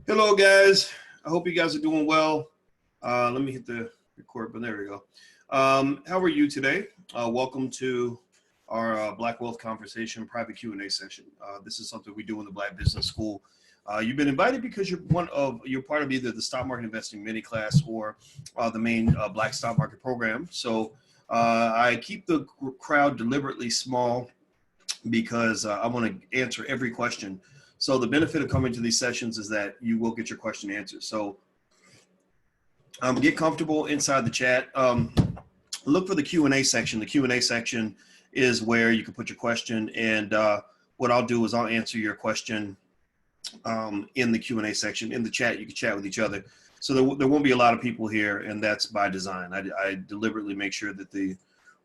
Hello, guys. I hope you guys are doing well. Let me hit the record button. There we go. How are you today? Welcome to our Black Wealth Conversation private Q&A session. This is something we do in the Black Business School. You've been invited because you're part of either the stock market investing mini class or the main Black stock market program. So I keep the crowd deliberately small because I want to answer every question. So the benefit of coming to these sessions is that you will get your question answered. So get comfortable inside the chat. Look for the Q&A section. The Q&A section is where you can put your question. And what I'll do is I'll answer your question in the Q&A section. In the chat, you can chat with each other. So there won't be a lot of people here, and that's by design. I deliberately make sure that the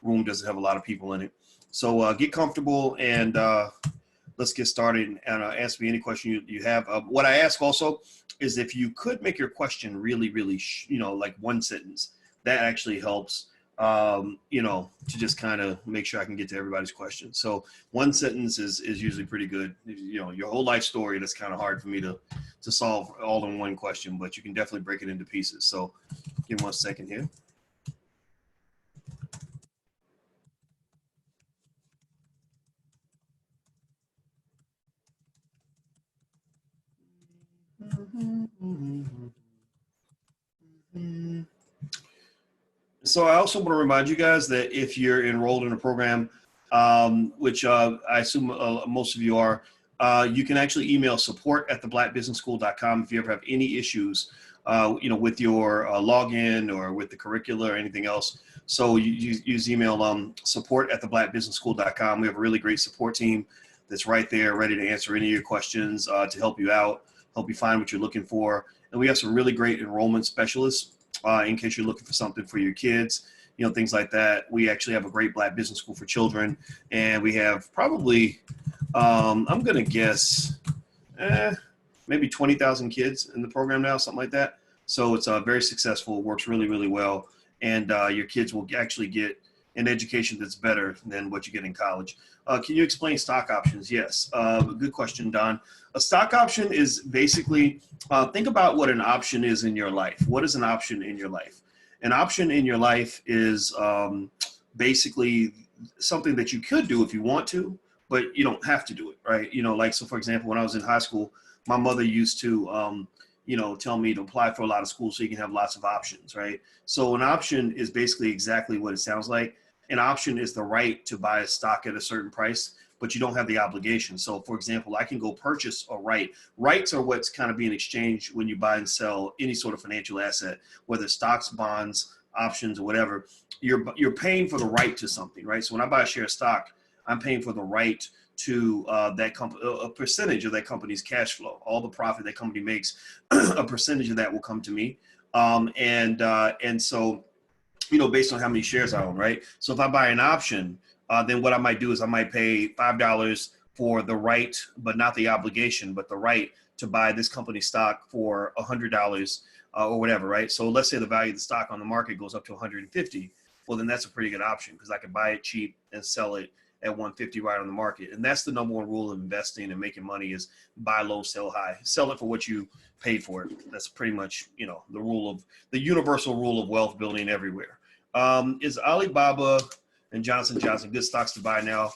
room doesn't have a lot of people in it. So get comfortable and let's get started and ask me any question you have. What I ask also is if you could make your question really, like one sentence, that actually helps, to just kind of make sure I can get to everybody's question. So one sentence is usually pretty good. Your whole life story, that's kind of hard for me to solve all in one question, but you can definitely break it into pieces. So give me 1 second here. So I also want to remind you guys that if you're enrolled in a program, which I assume most of you are, you can actually email support@theblackbusinessschool.com if you ever have any issues, with your login or with the curricula or anything else. So you use email support@theblackbusinessschool.com. We have a really great support team that's right there ready to answer any of your questions, to help you out, help you find what you're looking for. And we have some really great enrollment specialists in case you're looking for something for your kids, things like that. We actually have a great Black Business School for children, and we have probably, I'm going to guess, maybe 20,000 kids in the program now, something like that. So it's very successful, works really, really well, and your kids will actually get an education that's better than what you get in college. Can you explain stock options? Yes. Good question, Don. A stock option is basically, think about what an option is in your life. What is an option in your life? An option in your life is basically something that you could do if you want to, but you don't have to do it, right? So for example, when I was in high school, my mother used to, tell me to apply for a lot of schools so you can have lots of options, right? So an option is basically exactly what it sounds like. An option is the right to buy a stock at a certain price, but you don't have the obligation. So for example, I can go purchase a right. Rights are what's kind of being exchanged when you buy and sell any sort of financial asset, whether stocks, bonds, options, or whatever. You're paying for the right to something, right? So when I buy a share of stock, I'm paying for the right to that company, a percentage of that company's cash flow. All the profit that company makes, a percentage of that will come to me. And so, based on how many shares I own, right? So if I buy an option, then what I might do is I might pay $5 for the right, but not the obligation, but the right to buy this company stock for $100 or whatever, right? So let's say the value of the stock on the market goes up to 150. Well, then that's a pretty good option because I can buy it cheap and sell it at 150 right on the market. And that's the number one rule of investing and making money is buy low, sell high. Sell it for what you paid for it. That's pretty much, the universal rule of wealth building everywhere. Is Alibaba and Johnson good stocks to buy now?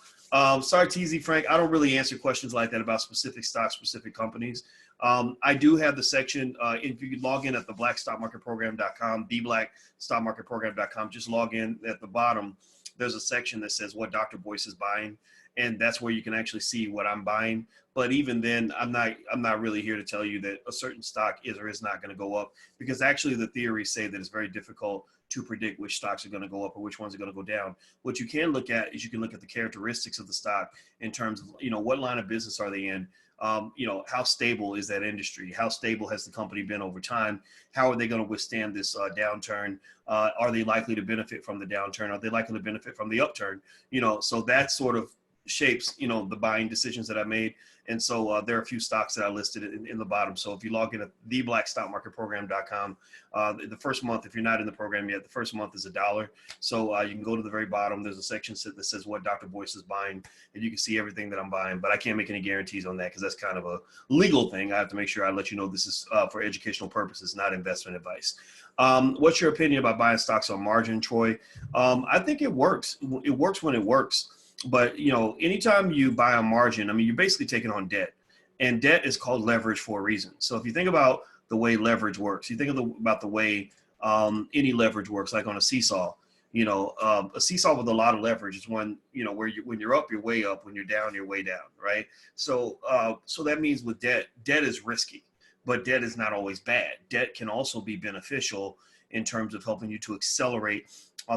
Sorry, TZ Frank, I don't really answer questions like that about specific stocks, specific companies. I do have the section, if you log in at theblackstockmarketprogram.com, theblackstockmarketprogram.com, just log in at the bottom. There's a section that says what Dr. Boyce is buying, and that's where you can actually see what I'm buying. But even then, I'm not really here to tell you that a certain stock is or is not going to go up, because actually the theories say that it's very difficult to predict which stocks are going to go up or which ones are going to go down. What you can look at is you can look at the characteristics of the stock in terms of, what line of business are they in? How stable is that industry? How stable has the company been over time? How are they going to withstand this downturn? Are they likely to benefit from the downturn? Are they likely to benefit from the upturn? So that's sort of shapes, the buying decisions that I made. And so there are a few stocks that I listed in the bottom. So if you log in at theblackstockmarketprogram.com, the first month, if you're not in the program yet, the first month is $1. So you can go to the very bottom. There's a section that says what Dr. Boyce is buying, and you can see everything that I'm buying. But I can't make any guarantees on that because that's kind of a legal thing. I have to make sure I let you know this is for educational purposes, not investment advice. What's your opinion about buying stocks on margin, Troy? I think it works. It works when it works. But, anytime you buy on margin, I mean, you're basically taking on debt, and debt is called leverage for a reason. So if you think about the way leverage works, you think about the way any leverage works, like on a seesaw. A seesaw with a lot of leverage is one, when you're up, you're way up. When you're down, you're way down, right? So that means with debt is risky, but debt is not always bad. Debt can also be beneficial in terms of helping you to accelerate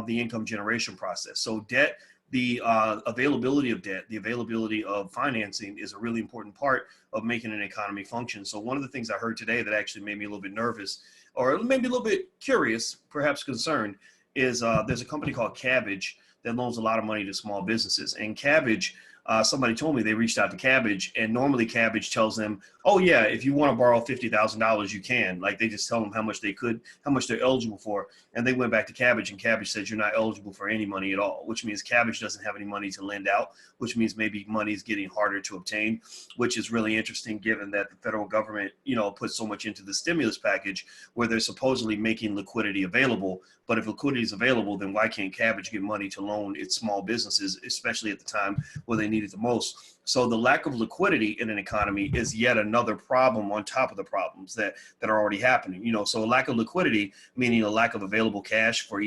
the income generation process. So debt, the availability of debt, the availability of financing is a really important part of making an economy function. So one of the things I heard today that actually made me a little bit nervous, or maybe a little bit curious, perhaps concerned, is there's a company called Cabbage that loans a lot of money to small businesses. And Cabbage, somebody told me they reached out to Cabbage, and normally Cabbage tells them, oh yeah, if you want to borrow $50,000, you can. Like they just tell them how much they're eligible for. And they went back to Cabbage, and Cabbage says you're not eligible for any money at all, which means Cabbage doesn't have any money to lend out, which means maybe money is getting harder to obtain, which is really interesting given that the federal government, put so much into the stimulus package where they're supposedly making liquidity available. But if liquidity is available, then why can't Cabbage get money to loan its small businesses, especially at the time where they need it the most? So the lack of liquidity in an economy is yet another problem on top of the problems that are already happening. So a lack of liquidity, meaning a lack of available cash for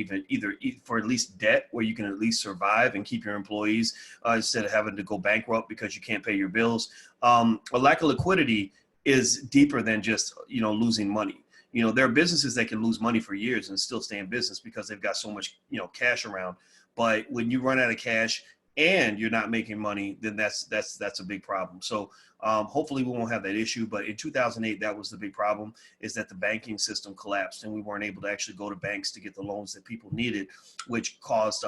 for at least debt, where you can at least survive and keep your employees instead of having to go bankrupt because you can't pay your bills. A lack of liquidity is deeper than just losing money. There are businesses that can lose money for years and still stay in business because they've got so much cash around. But when you run out of cash and you're not making money, then that's a big problem. So hopefully we won't have that issue. But in 2008, that was the big problem, is that the banking system collapsed and we weren't able to actually go to banks to get the loans that people needed, which caused,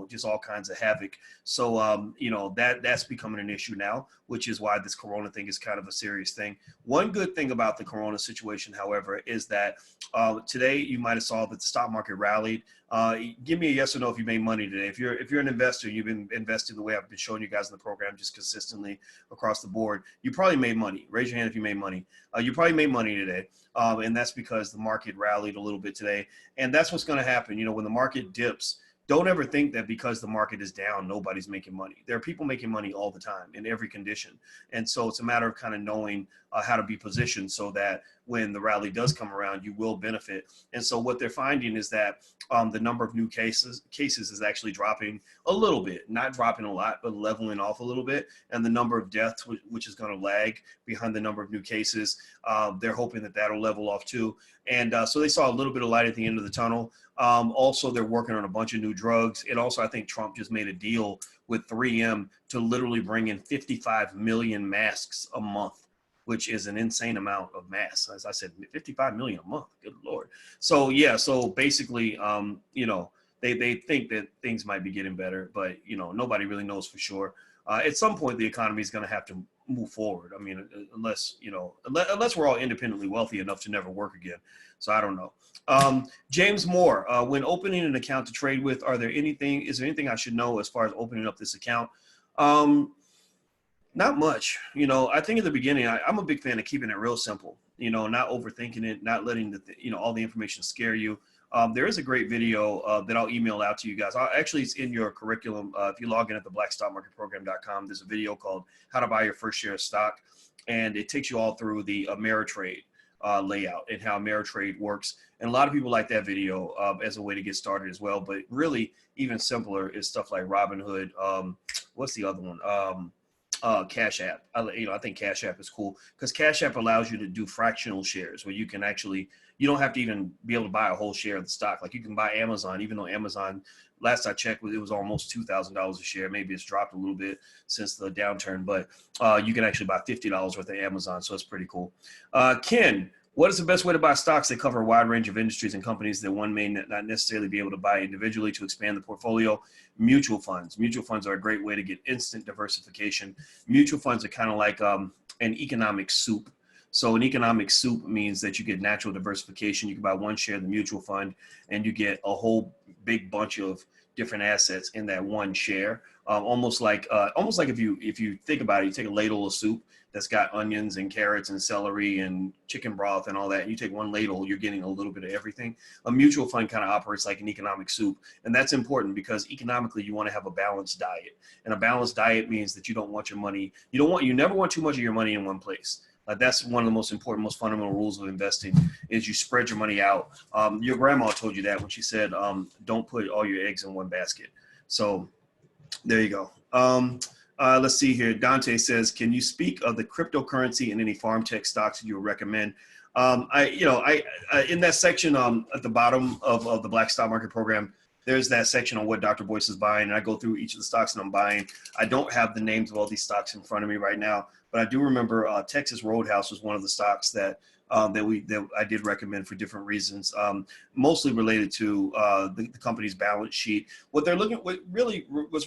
just all kinds of havoc. So, that's becoming an issue now, which is why this Corona thing is kind of a serious thing. One good thing about the Corona situation, however, is that today you might have saw that the stock market rallied. Give me a yes or no if you made money today. If you're an investor, you've been investing the way I've been showing you guys in the program, just consistently across the board, you probably made money. Raise your hand if you made money. You probably made money today. And that's because the market rallied a little bit today. And that's what's going to happen. When the market dips, don't ever think that because the market is down, nobody's making money. There are people making money all the time in every condition. And so it's a matter of kind of knowing how to be positioned so that when the rally does come around, you will benefit. And so what they're finding is that the number of new cases is actually dropping a little bit, not dropping a lot, but leveling off a little bit. And the number of deaths, which is going to lag behind the number of new cases, they're hoping that that'll level off too. And so they saw a little bit of light at the end of the tunnel. Also, they're working on a bunch of new drugs. And also, I think Trump just made a deal with 3M to literally bring in 55 million masks a month, which is an insane amount of masks. As I said, 55 million a month. Good Lord. So, yeah, so basically, they think that things might be getting better, but, nobody really knows for sure. At some point, the economy is going to have to move forward. I mean, unless we're all independently wealthy enough to never work again. So I don't know. James Moore, when opening an account to trade with, is there anything I should know as far as opening up this account? Not much. I think in the beginning, I'm a big fan of keeping it real simple, not overthinking it, not letting all the information scare you. There is a great video that I'll email out to you guys. Actually, it's in your curriculum. If you log in at the blackstockmarketprogram.com, there's a video called How to Buy Your First Share of Stock. And it takes you all through the Ameritrade layout and how Ameritrade works. And a lot of people like that video as a way to get started as well. But really, even simpler is stuff like Robinhood. What's the other one? Cash App. I think Cash App is cool because Cash App allows you to do fractional shares where you can actually, you don't have to even be able to buy a whole share of the stock. Like you can buy Amazon, even though Amazon, last I checked, it was almost $2,000 a share. Maybe it's dropped a little bit since the downturn, but you can actually buy $50 worth of Amazon. So it's pretty cool. Ken, What is the best way to buy stocks? They cover a wide range of industries and companies that one may not necessarily be able to buy individually to expand the portfolio. Mutual funds. Mutual funds are a great way to get instant diversification. Mutual funds are kind of like an economic soup. So an economic soup means that you get natural diversification. You can buy one share of the mutual fund and you get a whole big bunch of different assets in that one share. Almost like if you think about it, you take a ladle of soup that's got onions and carrots and celery and chicken broth and all that. And you take one ladle, you're getting a little bit of everything. A mutual fund kind of operates like an economic soup. And that's important because economically you want to have a balanced diet. And a balanced diet means that you don't want your money, you never want too much of your money in one place. That's one of the most important, most fundamental rules of investing is you spread your money out. Your grandma told you that when she said, don't put all your eggs in one basket. So there you go. Let's see here. Dante says, can you speak of the cryptocurrency and any farm tech stocks you would recommend? In that section at the bottom of the Black Stock Market Program, there's that section on what Dr. Boyce is buying. And I go through each of the stocks that I'm buying. I don't have the names of all these stocks in front of me right now, but I do remember Texas Roadhouse was one of the stocks that I did recommend for different reasons, mostly related to the company's balance sheet. What's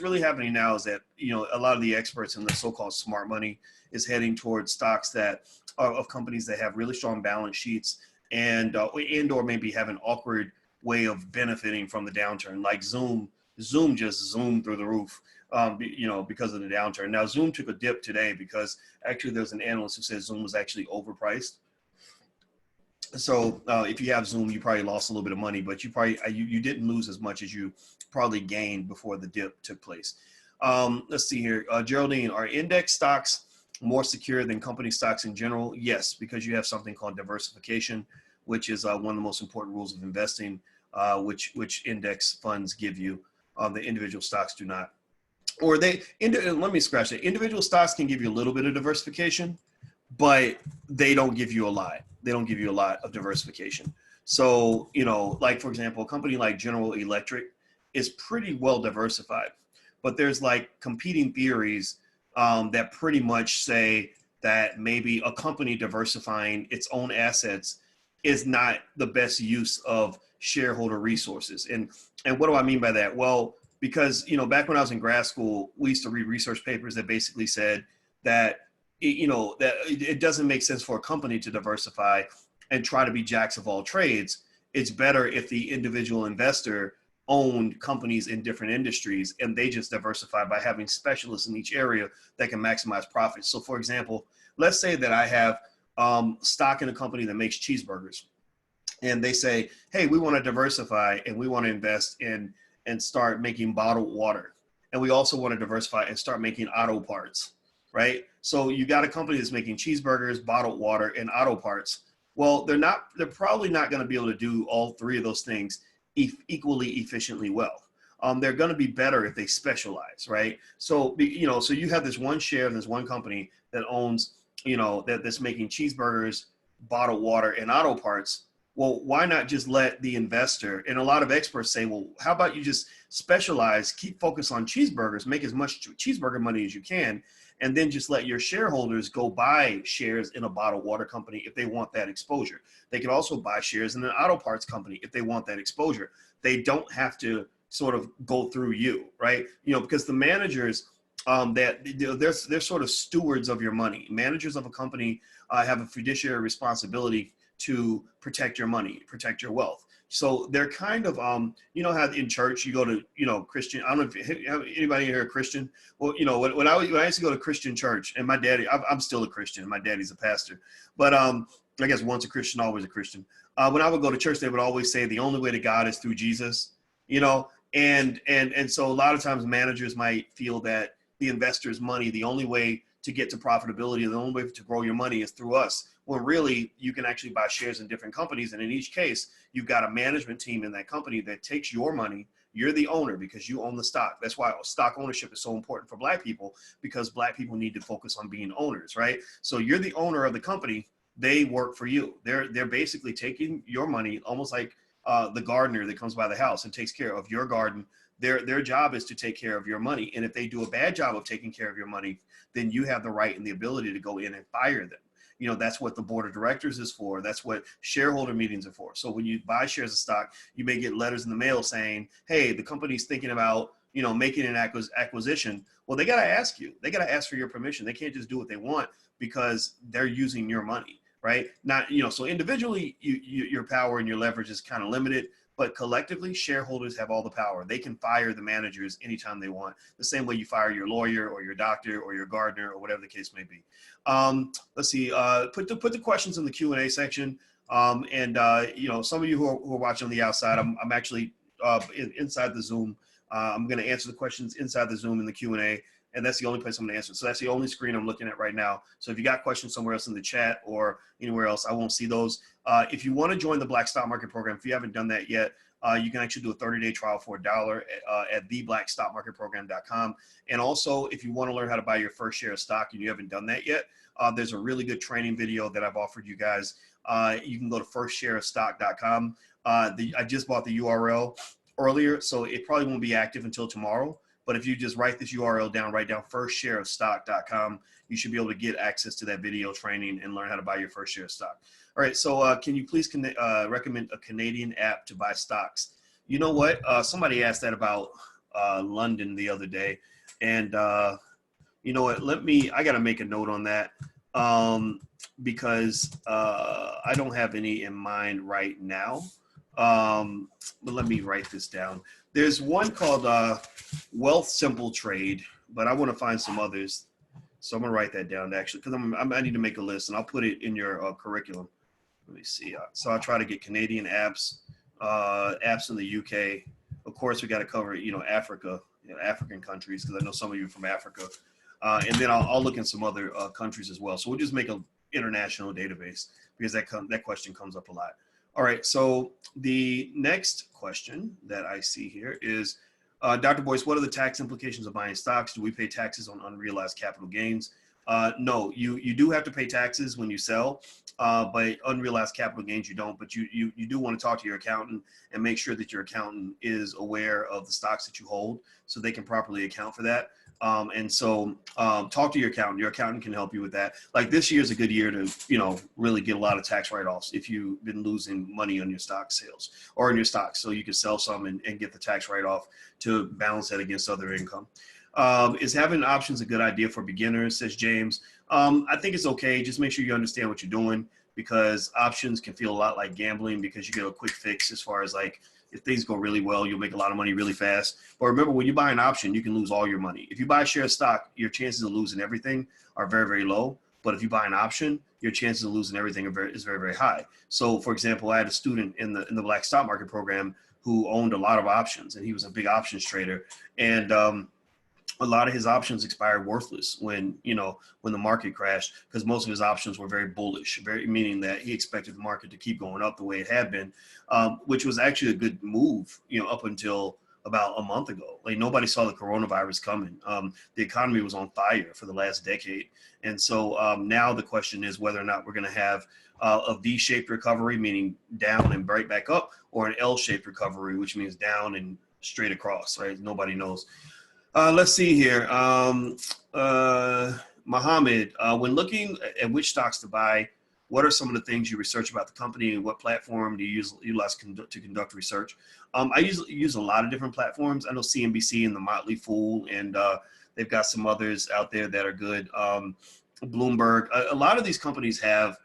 really happening now is that, a lot of the experts in the so-called smart money is heading towards stocks that are of companies that have really strong balance sheets or maybe have an awkward way of benefiting from the downturn. Like Zoom just zoomed through the roof, because of the downturn. Now Zoom took a dip today because actually there's an analyst who says Zoom was actually overpriced. So if you have Zoom, you probably lost a little bit of money, but you didn't lose as much as you probably gained before the dip took place. Let's see here. Geraldine, are index stocks more secure than company stocks in general? Yes, because you have something called diversification, which is one of the most important rules of investing, which index funds give you. The individual stocks do not. Or let me scratch that. Individual stocks can give you a little bit of diversification, but they don't give you a lot. They don't give you a lot of diversification. So, like for example, a company like General Electric is pretty well diversified, but there's like competing theories that pretty much say that maybe a company diversifying its own assets is not the best use of shareholder resources. And what do I mean by that? Well, because, back when I was in grad school, we used to read research papers that basically said that, that it doesn't make sense for a company to diversify and try to be jacks of all trades. It's better if the individual investor owned companies in different industries and they just diversify by having specialists in each area that can maximize profits. So for example, let's say that I have stock in a company that makes cheeseburgers and they say, hey, we want to diversify and we want to invest in and start making bottled water. And we also want to diversify and start making auto parts, right? So you got a company that's making cheeseburgers, bottled water, and auto parts. Well, they're probably not going to be able to do all three of those things equally efficiently well. They're going to be better if they specialize, right? So, so you have this one share of this one company that owns, that's making cheeseburgers, bottled water, and auto parts. Well, why not just let the investor, and a lot of experts say, well, how about you just specialize, keep focus on cheeseburgers, make as much cheeseburger money as you can, and then just let your shareholders go buy shares in a bottled water company if they want that exposure. They can also buy shares in an auto parts company if they want that exposure. They don't have to sort of go through you, right? Because the managers, they're sort of stewards of your money. Managers of a company have a fiduciary responsibility to protect your money, protect your wealth. So they're kind of, how in church you go to, Christian, I don't know if anybody here a Christian. Well, when I used to go to Christian church, and my daddy, I'm still a Christian, my daddy's a pastor, but I guess once a Christian, always a Christian. When I would go to church, they would always say the only way to God is through Jesus, and so a lot of times managers might feel that the investor's money, the only way to get to profitability, the only way to grow your money is through us. Well, really, you can actually buy shares in different companies. And in each case, you've got a management team in that company that takes your money. You're the owner because you own the stock. That's why stock ownership is so important for Black people, because Black people need to focus on being owners, right? So you're the owner of the company. They work for you. They're basically taking your money, almost like the gardener that comes by the house and takes care of your garden. Their job is to take care of your money. And if they do a bad job of taking care of your money, then you have the right and the ability to go in and fire them. You know, that's what the board of directors is for. That's what shareholder meetings are for. So when you buy shares of stock, you may get letters in the mail saying, hey, the company's thinking about, you know, making an acquisition. Well, they got to ask you. They got to ask for your permission. They can't just do what they want because they're using your money, right? Not, you know, so individually, your power and your leverage is kind of limited, but collectively, shareholders have all the power. They can fire the managers anytime they want, the same way you fire your lawyer or your doctor or your gardener or whatever the case may be. Let's see, put the questions in the Q&A section. You know, some of you who are watching on the outside, I'm actually inside the Zoom. I'm going to answer the questions inside the Zoom in the Q&A, and that's the only place I'm going to answer. So that's the only screen I'm looking at right now. So if you got questions somewhere else in the chat or anywhere else, I won't see those. If you want to join the Black Stock Market Program, if you haven't done that yet, you can actually do a 30-day trial for $1 at theblackstockmarketprogram.com. And also, if you want to learn how to buy your first share of stock and you haven't done that yet, there's a really good training video that I've offered you guys. You can go to firstshareofstock.com. I just bought the URL earlier, so it probably won't be active until tomorrow. But if you just write this URL down, write down firstshareofstock.com, you should be able to get access to that video training and learn how to buy your first share of stock. All right, so can you please recommend a Canadian app to buy stocks? You know what? Somebody asked that about London the other day. And you know what? I got to make a note on that because I don't have any in mind right now. But let me write this down. There's one called Wealth Simple Trade, but I want to find some others. So I'm going to write that down actually, because I need to make a list and I'll put it in your curriculum. Let me see. So I'll try to get Canadian apps, apps in the UK. Of course, we got to cover, you know, Africa, African countries, because I know some of you are from Africa. And then I'll look in some other countries as well. So we'll just make an international database because that question comes up a lot. All right, so the next question that I see here is, Dr. Boyce, what are the tax implications of buying stocks? Do we pay taxes on unrealized capital gains? No, you do have to pay taxes when you sell, but unrealized capital gains you don't. But you do want to talk to your accountant and make sure that your accountant is aware of the stocks that you hold so they can properly account for that. Talk to your accountant. Your accountant can help you with that. Like this year is a good year to, you know, really get a lot of tax write-offs if you've been losing money on your stock sales or in your stocks. So you can sell some and get the tax write-off to balance that against other income. Is having options a good idea for beginners, says James? I think it's okay. Just make sure you understand what you're doing, because options can feel a lot like gambling because you get a quick fix as far as like, if things go really well, you'll make a lot of money really fast. But remember, when you buy an option, you can lose all your money. If you buy a share of stock, your chances of losing everything are very, very low. But if you buy an option, your chances of losing everything is very, very high. So, for example, I had a student in the Black Stock Market Program who owned a lot of options, and he was a big options trader. And a lot of his options expired worthless when the market crashed, because most of his options were very bullish, meaning that he expected the market to keep going up the way it had been, which was actually a good move, up until about a month ago. Like, nobody saw the coronavirus coming. The economy was on fire for the last decade. And so now the question is whether or not we're going to have a V-shaped recovery, meaning down and right back up, or an L-shaped recovery, which means down and straight across, right? Nobody knows. Let's see here. Mohammed, when looking at which stocks to buy, what are some of the things you research about the company, and what platform do you utilize to conduct research? I use a lot of different platforms. I know CNBC and the Motley Fool, and they've got some others out there that are good. Bloomberg. A lot of these companies have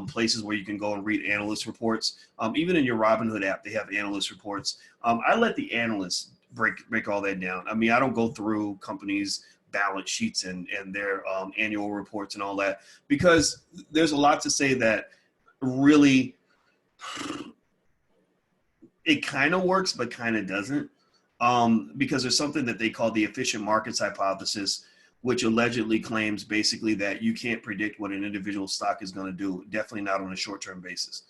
places where you can go and read analyst reports. Even in your Robinhood app, they have analyst reports. I let the analysts break all that down. I mean, I don't go through companies' balance sheets and their annual reports and all that, because there's a lot to say that really it kind of works, but kind of doesn't, because there's something that they call the efficient markets hypothesis, which allegedly claims basically that you can't predict what an individual stock is going to do, definitely not on a short-term basis.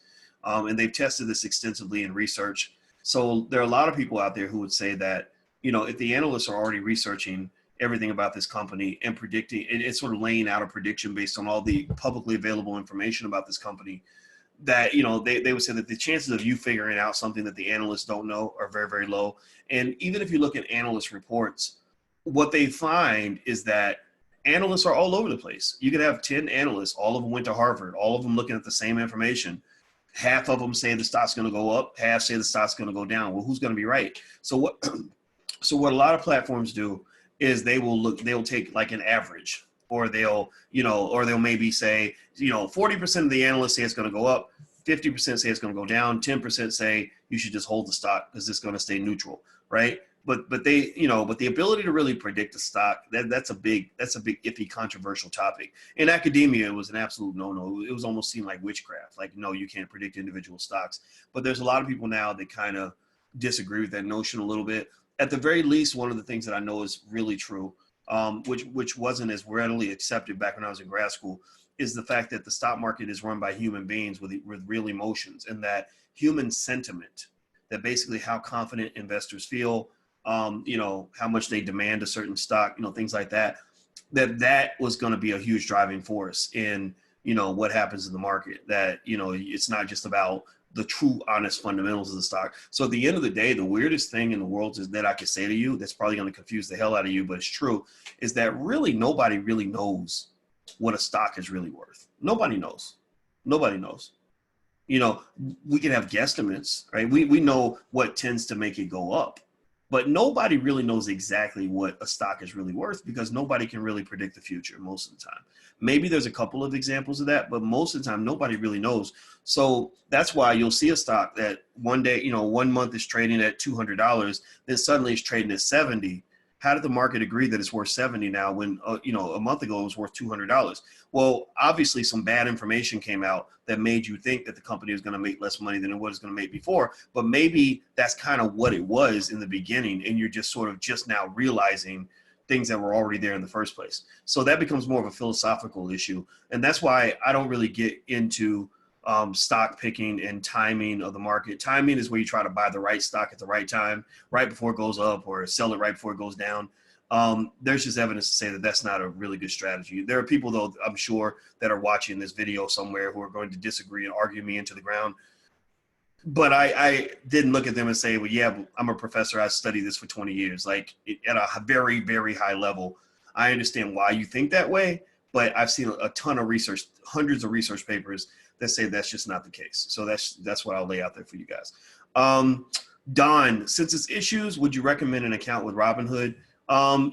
And they've tested this extensively in research. So there are a lot of people out there who would say that, if the analysts are already researching everything about this company and predicting, it's sort of laying out a prediction based on all the publicly available information about this company, that, they would say that the chances of you figuring out something that the analysts don't know are very, very low. And even if you look at analyst reports, what they find is that Analysts are all over the place. You could have 10 analysts, all of them went to Harvard, all of them looking at the same information. Half of them say the stock's going to go up, half say the stock's going to go down. Well, who's going to be right? So what a lot of platforms do is they'll take like an average, or they'll maybe say, 40% of the analysts say it's going to go up, 50% say it's going to go down, 10% say you should just hold the stock because it's going to stay neutral, right? But the ability to really predict the stock, that's a big iffy, controversial topic. In academia, it was an absolute no-no. It was almost seen like witchcraft. Like, no, you can't predict individual stocks. But there's a lot of people now that kind of disagree with that notion a little bit. At the very least, one of the things that I know is really true, which wasn't as readily accepted back when I was in grad school, is the fact that the stock market is run by human beings with real emotions, and that human sentiment, that basically how confident investors feel, how much they demand a certain stock, things like that was going to be a huge driving force in, what happens in the market. That, it's not just about the true, honest fundamentals of the stock. So at the end of the day, the weirdest thing in the world is that I could say to you, that's probably going to confuse the hell out of you, but it's true, is that really nobody really knows what a stock is really worth. Nobody knows. Nobody knows. We can have guesstimates, right? We know what tends to make it go up. But nobody really knows exactly what a stock is really worth, because nobody can really predict the future most of the time. Maybe there's a couple of examples of that, but most of the time, nobody really knows. So that's why you'll see a stock that one day, 1 month is trading at $200, then suddenly it's trading at 70. How did the market agree that it's worth 70 now when, a month ago it was worth $200? Well, obviously some bad information came out that made you think that the company was going to make less money than it was going to make before. But maybe that's kind of what it was in the beginning, and you're just sort of just now realizing things that were already there in the first place. So that becomes more of a philosophical issue. And that's why I don't really get into stock picking and timing of the market. Timing is where you try to buy the right stock at the right time, right before it goes up, or sell it right before it goes down. There's just evidence to say that that's not a really good strategy. There are people, though, I'm sure, that are watching this video somewhere who are going to disagree and argue me into the ground. But I didn't look at them and say, well, yeah, I'm a professor. I studied this for 20 years. Like, at a very, very high level, I understand why you think that way, but I've seen a ton of research, hundreds of research papers that say that's just not the case. So that's what I'll lay out there for you guys. Don, since it's issues, would you recommend an account with Robinhood?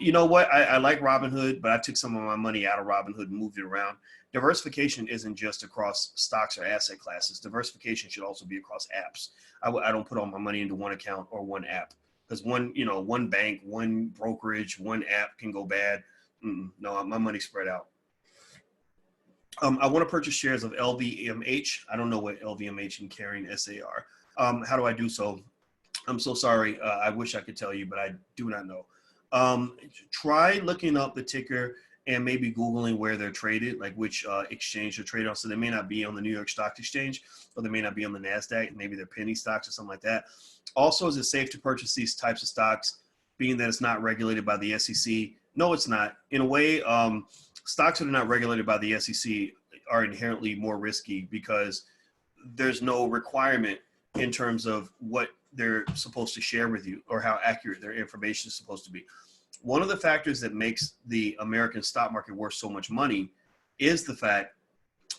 You know what? I like Robinhood, but I took some of my money out of Robinhood and moved it around. Diversification isn't just across stocks or asset classes. Diversification should also be across apps. I don't put all my money into one account or one app, because one bank, one brokerage, one app can go bad. No, my money's spread out. I want to purchase shares of LVMH. I don't know what LVMH and Carrying SA are. How do I do so? I'm so sorry. I wish I could tell you, but I do not know. Try looking up the ticker and maybe Googling where they're traded, like which exchange they're traded on. So they may not be on the New York Stock Exchange, or they may not be on the NASDAQ. Maybe they're penny stocks or something like that. Also, is it safe to purchase these types of stocks, being that it's not regulated by the SEC? No, it's not. In a way, stocks that are not regulated by the SEC are inherently more risky, because there's no requirement in terms of what they're supposed to share with you or how accurate their information is supposed to be. One of the factors that makes the American stock market worth so much money is the fact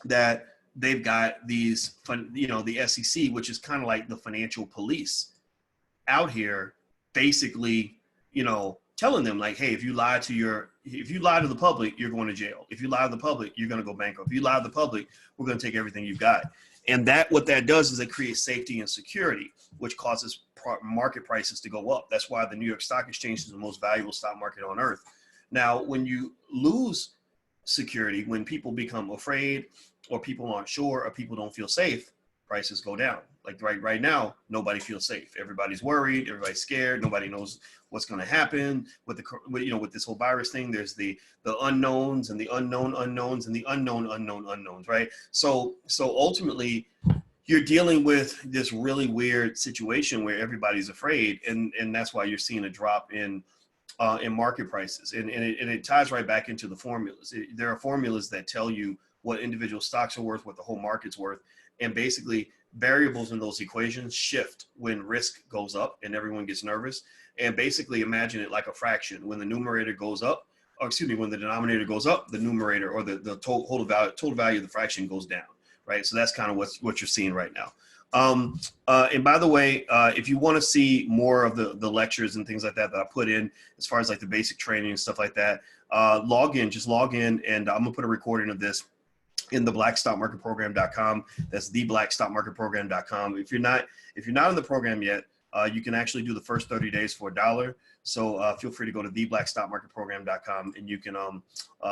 that they've got these, the SEC, which is kind of like the financial police out here, basically, telling them, like, hey, if you lie to the public, you're going to jail. If you lie to the public, you're going to go bankrupt. If you lie to the public, we're going to take everything you've got. And what that does is it creates safety and security, which causes market prices to go up. That's why the New York Stock Exchange is the most valuable stock market on earth. Now, when you lose security, when people become afraid, or people aren't sure, or people don't feel safe, prices go down. Like right now, nobody feels safe. Everybody's worried. Everybody's scared. Nobody knows what's going to happen with with this whole virus thing. There's the unknowns and the unknown unknowns and the unknown unknowns, right? So ultimately, you're dealing with this really weird situation where everybody's afraid, and that's why you're seeing a drop in market prices, and it ties right back into the formulas. There are formulas that tell you what individual stocks are worth, what the whole market's worth, and basically variables in those equations shift when risk goes up and everyone gets nervous. And basically imagine it like a fraction. When the numerator goes up, or excuse me, when the denominator goes up, the numerator or the total value of the fraction goes down, right? So that's kind of what you're seeing right now. And by the way, if you want to see more of the lectures and things like that I put in as far as like the basic training and stuff like that, just log in, and I'm gonna put a recording of this in the blackstockmarketprogram.com. That's the blackstockmarketprogram.com. If you're not in the program yet, you can actually do the first 30 days for $1. So feel free to go to theblackstockmarketprogram.com and you can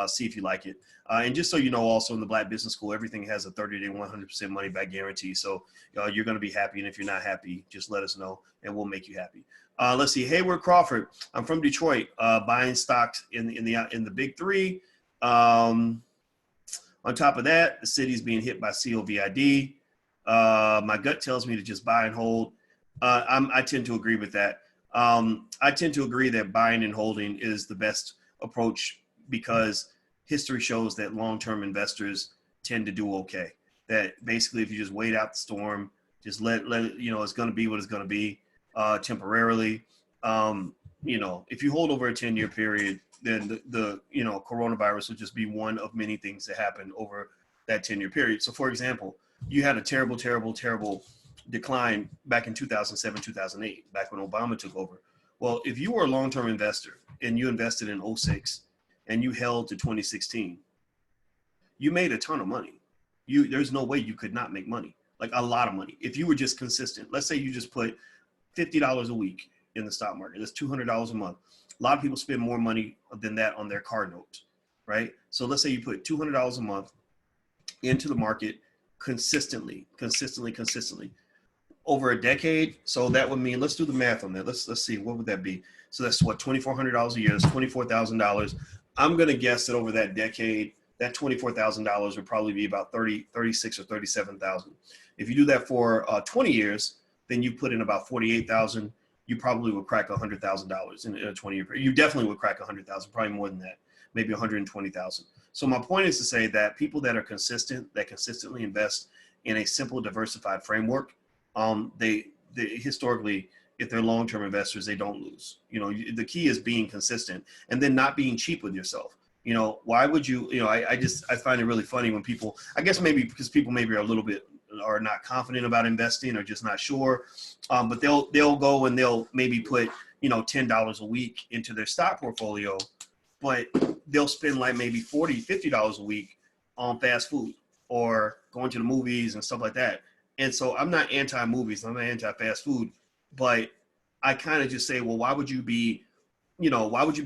see if you like it. And just so you know, also in the Black Business School, everything has a 30-day 100% money back guarantee. So you're going to be happy. And if you're not happy, just let us know and we'll make you happy. Let's see. Hayward Crawford. I'm from Detroit, buying stocks in the big three. On top of that, the city's being hit by COVID. My gut tells me to just buy and hold. I tend to agree with that. I tend to agree that buying and holding is the best approach because history shows that long-term investors tend to do okay. That basically, if you just wait out the storm, just let it, it's going to be what it's going to be temporarily. If you hold over a 10-year period, then the coronavirus will just be one of many things that happen over that 10-year period. So, for example, you had a terrible decline back in 2007, 2008, back when Obama took over. Well, if you were a long-term investor and you invested in 2006 and you held to 2016, you made a ton of money. There's no way you could not make money, like a lot of money. If you were just consistent, let's say you just put $50 a week in the stock market, that's $200 a month. A lot of people spend more money than that on their car notes, right? So let's say you put $200 a month into the market consistently over a decade. So that would mean, let's do the math on that. Let's see, what would that be? So that's what, $2,400 a year, that's $24,000. I'm going to guess that over that decade, that $24,000 would probably be about 36 or 37,000. If you do that for 20 years, then you put in about 48,000. You probably would crack $100,000 in a 20-year period. You definitely would crack 100,000, probably more than that, maybe 120,000. So my point is to say that people that are consistent, that consistently invest in a simple, diversified framework, they historically, if they're long-term investors, they don't lose. The key is being consistent and then not being cheap with yourself. Why would you? I find it really funny when people, I guess maybe because people maybe are not confident about investing or just not sure, but they'll go and they'll maybe put $10 a week into their stock portfolio, but they'll spend like maybe $40, $50 a week on fast food or going to the movies and stuff like that. And so I'm not anti-movies, I'm not anti-fast food, but I kind of just say, well, why would you be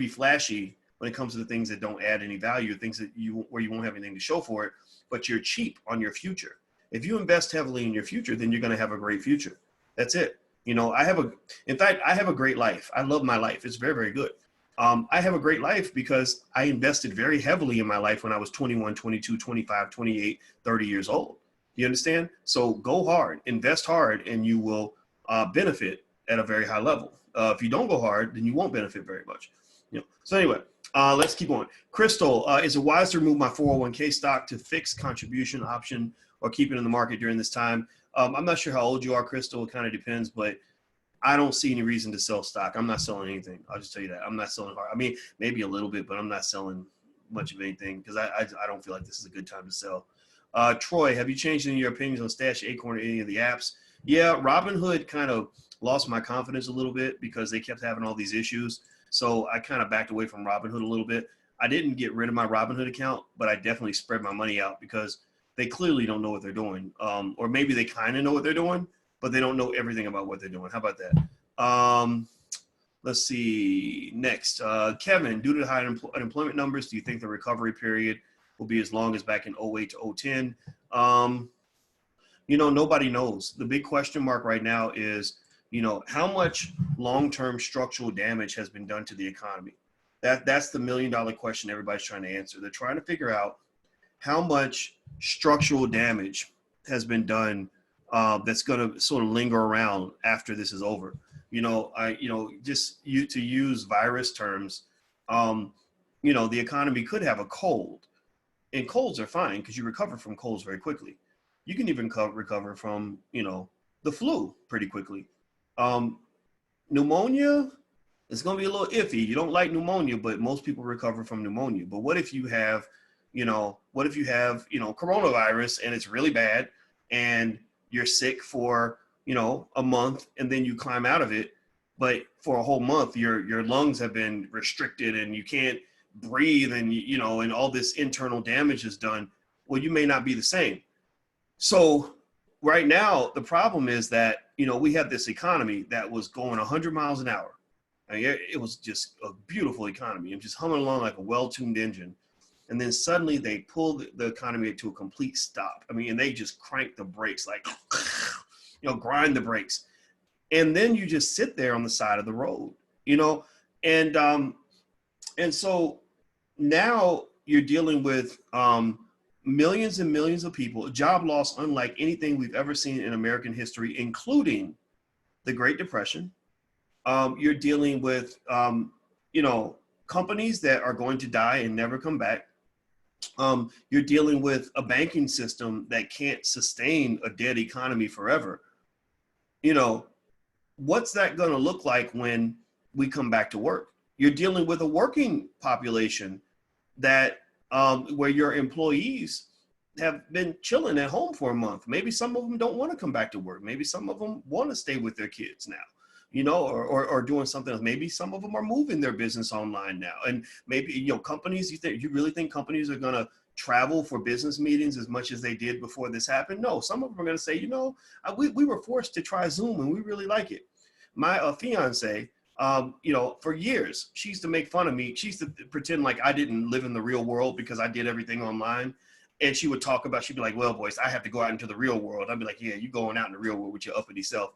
flashy when it comes to the things that don't add any value, things where you won't have anything to show for it, but you're cheap on your future. If you invest heavily in your future, then you're going to have a great future. That's it. I have a great life. I love my life. It's very, very good. I have a great life because I invested very heavily in my life when I was 21, 22, 25, 28, 30 years old. You understand? So go hard, invest hard, and you will benefit at a very high level. If you don't go hard, then you won't benefit very much. So anyway, let's keep going. Crystal, is it wise to remove my 401k stock to fixed contribution option or keep it in the market during this time? I'm not sure how old you are, Crystal. It kind of depends, but I don't see any reason to sell stock. I'm not selling anything. I'll just tell you that. I'm not selling hard. I mean, maybe a little bit, but I'm not selling much of anything because I don't feel like this is a good time to sell. Troy, have you changed any of your opinions on Stash, Acorn, or any of the apps? Yeah, Robinhood kind of lost my confidence a little bit because they kept having all these issues. So I kind of backed away from Robinhood a little bit. I didn't get rid of my Robinhood account, but I definitely spread my money out because they clearly don't know what they're doing. Or maybe they kind of know what they're doing, but they don't know everything about what they're doing. How about that? Let's see. Next, Kevin, due to the high unemployment numbers, do you think the recovery period will be as long as back in 08 to 010? Nobody knows. The big question mark right now is, how much long-term structural damage has been done to the economy? That's the million-dollar question everybody's trying to answer. They're trying to figure out how much structural damage has been done that's going to sort of linger around after this is over. To use virus terms, the economy could have a cold, and colds are fine because you recover from colds very quickly. You can even recover from, the flu pretty quickly. Pneumonia, It's going to be a little iffy. You don't like pneumonia, but most people recover from pneumonia. But what if you have, coronavirus and it's really bad and you're sick for, a month and then you climb out of it. But for a whole month, your lungs have been restricted and you can't breathe and, and all this internal damage is done. Well, you may not be the same. So right now, the problem is that, we had this economy that was going 100 miles an hour. I mean, it was just a beautiful economy and just humming along like a well-tuned engine. And then suddenly they pulled the economy to a complete stop. I mean, and they just cranked the brakes, like, grind the brakes. And then you just sit there on the side of the road, and so now you're dealing with millions and millions of people, job loss unlike anything we've ever seen in American history, including the Great Depression. You're dealing with, companies that are going to die and never come back. You're dealing with a banking system that can't sustain a dead economy forever. What's that going to look like when we come back to work? You're dealing with a working population that where your employees have been chilling at home for a month. Maybe some of them don't want to come back to work. Maybe some of them want to stay with their kids now, or doing something else. Maybe some of them are moving their business online now. And maybe, companies, you really think companies are going to travel for business meetings as much as they did before this happened? No, some of them are going to say, we were forced to try Zoom and we really like it. My fiance, for years, she used to make fun of me. She used to pretend like I didn't live in the real world because I did everything online. And she would she'd be like, well, Boyce, I have to go out into the real world. I'd be like, yeah, you going out in the real world with your uppity self.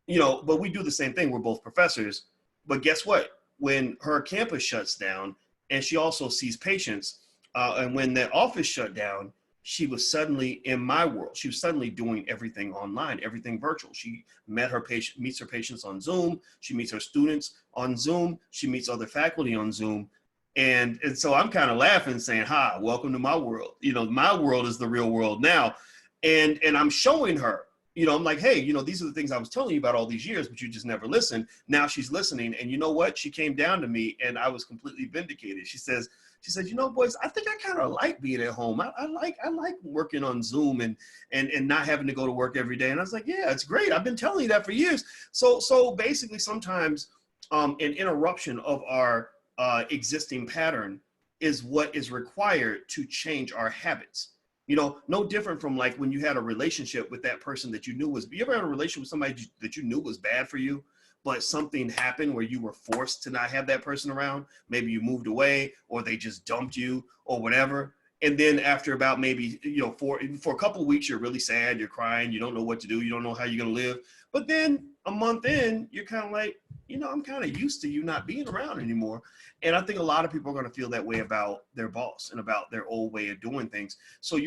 But we do the same thing. We're both professors. But guess what? When her campus shuts down and she also sees patients, and when that office shut down, she was suddenly in my world. She was suddenly doing everything online, everything virtual. She meets her patients on Zoom. She meets her students on Zoom. She meets other faculty on Zoom. And so I'm kind of laughing, saying, hi, welcome to my world. My world is the real world now. And I'm showing her, I'm like, hey, these are the things I was telling you about all these years, but you just never listened. Now she's listening. And you know what? She came down to me and I was completely vindicated. She said, Boyce, I think I kind of like being at home. I like working on Zoom and not having to go to work every day. And I was like, yeah, it's great. I've been telling you that for years. So basically sometimes an interruption of our existing pattern is what is required to change our habits. No different from like when you had a relationship with that person that you knew you ever had a relationship with somebody that you knew was bad for you, but something happened where you were forced to not have that person around? Maybe you moved away or they just dumped you or whatever. And then after about maybe, for a couple of weeks, you're really sad, you're crying, you don't know what to do, you don't know how you're going to live. But then a month in, you're kind of like, I'm kind of used to you not being around anymore. And I think a lot of people are going to feel that way about their boss and about their old way of doing things. So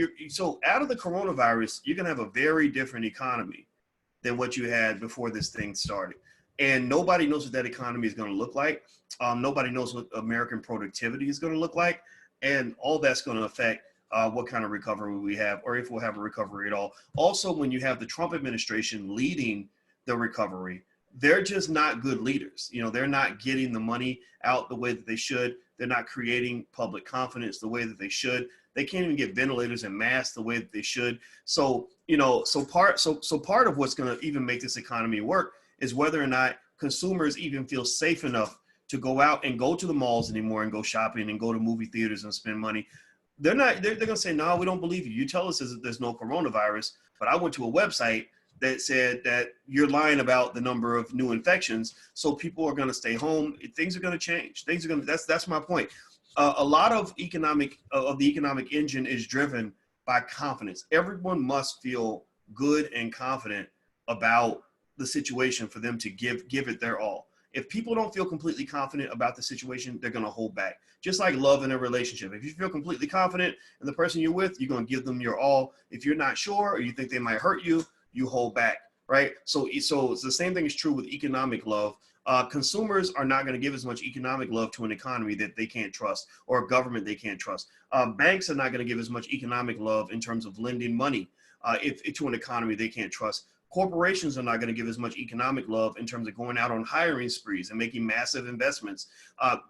out of the coronavirus, you're going to have a very different economy than what you had before this thing started. And nobody knows what that economy is going to look like. Nobody knows what American productivity is going to look like. And all that's going to affect what kind of recovery we have, or if we'll have a recovery at all. Also, when you have the Trump administration leading the recovery, they're just not good leaders. They're not getting the money out the way that they should. They're not creating public confidence the way that they should. They can't even get ventilators and masks the way that they should. So, part of what's going to even make this economy work is whether or not consumers even feel safe enough to go out and go to the malls anymore and go shopping and go to movie theaters and spend money. They're going to say, no, we don't believe you. You tell us that there's no coronavirus, but I went to a website that said that you're lying about the number of new infections. So people are going to stay home. Things are going to change. That's my point. A lot of the economic engine is driven by confidence. Everyone must feel good and confident about the situation for them to give it their all. If people don't feel completely confident about the situation, they're going to hold back. Just like love in a relationship. If you feel completely confident in the person you're with, you're going to give them your all. If you're not sure or you think they might hurt you, you hold back, right? So it's the same thing is true with economic love. Consumers are not going to give as much economic love to an economy that they can't trust, or a government they can't trust. Banks are not going to give as much economic love in terms of lending money to an economy they can't trust. Corporations are not going to give as much economic love in terms of going out on hiring sprees and making massive investments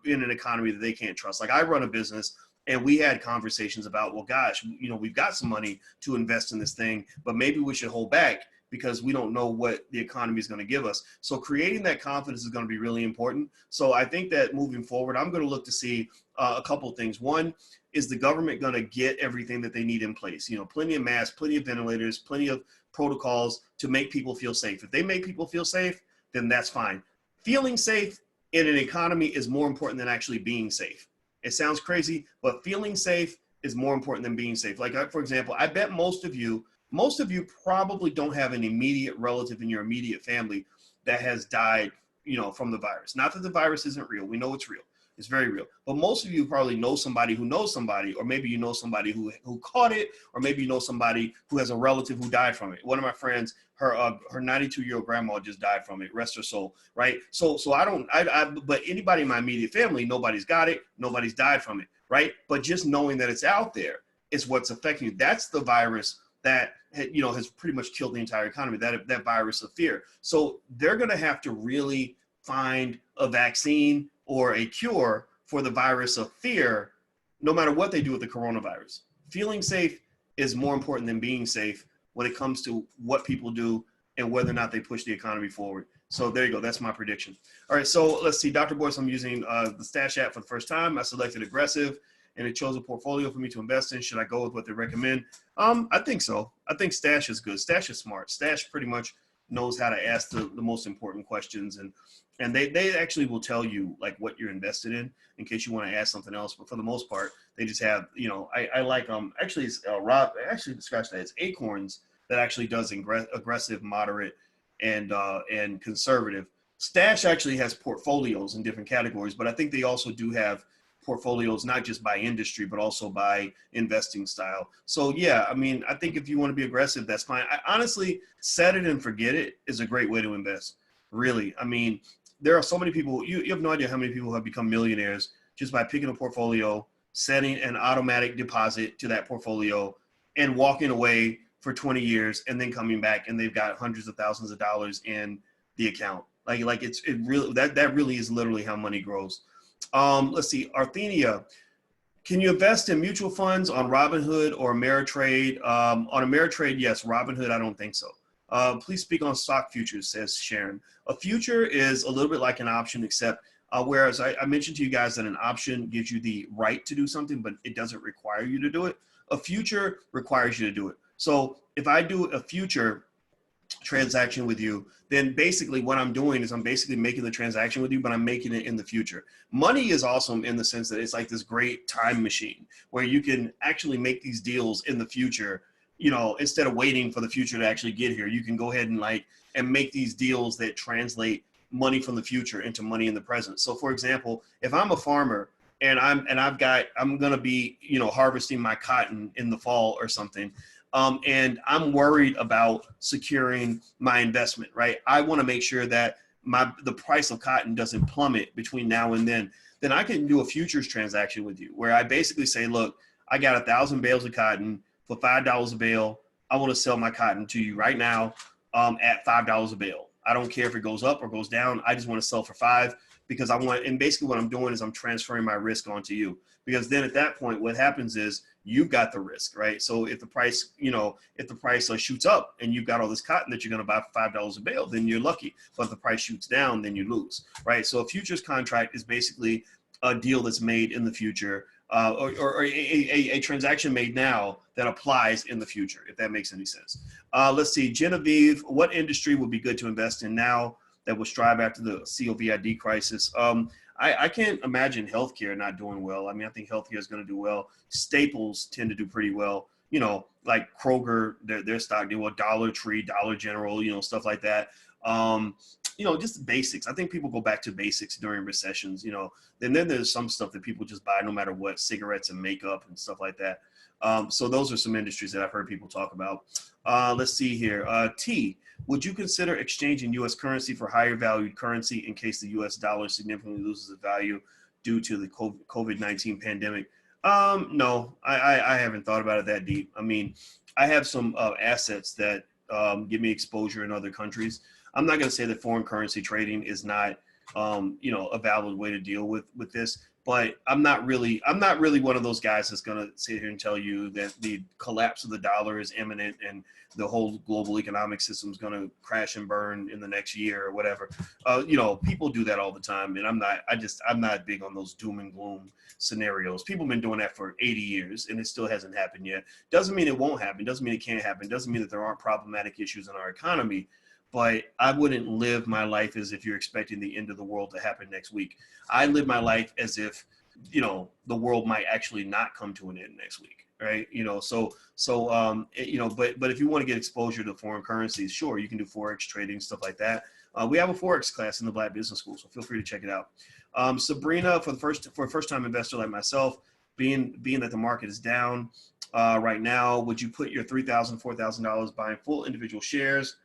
in an economy that they can't trust. Like I run a business, and we had conversations about, well, gosh, we've got some money to invest in this thing, but maybe we should hold back because we don't know what the economy is going to give us. So creating that confidence is going to be really important. So I think that moving forward, I'm going to look to see a couple of things. One, is the government going to get everything that they need in place? Plenty of masks, plenty of ventilators, plenty of protocols to make people feel safe. If they make people feel safe, then that's fine. Feeling safe in an economy is more important than actually being safe. It sounds crazy, but feeling safe is more important than being safe. Like, for example, I bet most of you probably don't have an immediate relative in your immediate family that has died, from the virus. Not that the virus isn't real. We know it's real. It's very real. But most of you probably know somebody who knows somebody, or maybe you know somebody who caught it, or maybe you know somebody who has a relative who died from it. One of my friends, her 92-year-old grandma just died from it. Rest her soul, right? So but anybody in my immediate family, nobody's got it, nobody's died from it, right? But just knowing that it's out there is what's affecting you. That's the virus that has pretty much killed the entire economy, that virus of fear. So they're going to have to really find a vaccine or a cure for the virus of fear, no matter what they do with the coronavirus. Feeling safe is more important than being safe when it comes to what people do and whether or not they push the economy forward. So there you go. That's my prediction. All right. So let's see. Dr. Boyce, I'm using the Stash app for the first time. I selected aggressive, and it chose a portfolio for me to invest in. Should I go with what they recommend? I think so. I think Stash is good. Stash is smart. Stash pretty much knows how to ask the most important questions, and they actually will tell you like what you're invested in case you want to ask something else. But for the most part, they just have, I like actually it's Rob, actually scratch that, it's Acorns that actually does aggressive, moderate, and conservative. Stash actually has portfolios in different categories, but I think they also do have portfolios, not just by industry, but also by investing style. So yeah, I mean, I think if you want to be aggressive, that's fine. I honestly, set it and forget it is a great way to invest. Really. I mean, there are so many people, you have no idea how many people have become millionaires just by picking a portfolio, setting an automatic deposit to that portfolio, and walking away for 20 years and then coming back and they've got hundreds of thousands of dollars in the account. Like it really, that really is literally how money grows. Let's see, Arthenia, can you invest in mutual funds on Robinhood or Ameritrade? On Ameritrade, yes. Robinhood, I don't think so. Please speak on stock futures, says Sharon. A future is a little bit like an option, except whereas I mentioned to you guys that an option gives you the right to do something, but it doesn't require you to do it. A future requires you to do it. So if I do a future transaction with you, then basically what I'm doing is I'm basically making the transaction with you, but I'm making it in the future. Money is awesome in the sense that it's like this great time machine where you can actually make these deals in the future. Instead of waiting for the future to actually get here, you can go ahead and make these deals that translate money from the future into money in the present. So for example, if I'm a farmer and I'm going to be, harvesting my cotton in the fall or something, and I'm worried about securing my investment, right? I want to make sure that the price of cotton doesn't plummet between now and then I can do a futures transaction with you where I basically say, look, I got 1,000 bales of cotton for $5 a bale. I want to sell my cotton to you right now at $5 a bale. I don't care if it goes up or goes down. I just want to sell for $5 because and basically what I'm doing is I'm transferring my risk onto you, because then at that point, what happens is you've got the risk, right? So if the price, shoots up and you've got all this cotton that you're going to buy for $5 a bale, then you're lucky. But if the price shoots down, then you lose, right? So a futures contract is basically a deal that's made in the future, or a transaction made now that applies in the future, if that makes any sense. Let's see, Genevieve, what industry would be good to invest in now that will strive after the COVID crisis? I can't imagine healthcare not doing well. I mean, I think healthcare is going to do well. Staples tend to do pretty well. Like Kroger, their stock did well. Dollar Tree, Dollar General, stuff like that. Just basics. I think people go back to basics during recessions, and then there's some stuff that people just buy no matter what, cigarettes and makeup and stuff like that. So those are some industries that I've heard people talk about. Let's see here. T, would you consider exchanging U.S. currency for higher valued currency in case the U.S. dollar significantly loses its value due to the COVID-19 pandemic? No, I haven't thought about it that deep. I mean, I have some assets that give me exposure in other countries. I'm not going to say that foreign currency trading is not, a valid way to deal with this. But I'm not really one of those guys that's going to sit here and tell you that the collapse of the dollar is imminent and the whole global economic system is going to crash and burn in the next year or whatever. People do that all the time, and I'm not big on those doom and gloom scenarios. People have been doing that for 80 years, and it still hasn't happened yet. Doesn't mean it won't happen. Doesn't mean it can't happen. Doesn't mean that there aren't problematic issues in our economy. But I wouldn't live my life as if you're expecting the end of the world to happen next week. I live my life as if, the world might actually not come to an end next week, right? But if you want to get exposure to foreign currencies, sure, you can do Forex trading, stuff like that. We have a Forex class in the Black Business School, so feel free to check it out. Sabrina, for a first-time investor like myself, being that the market is down right now, would you put your $3,000, $4,000 buying full individual shares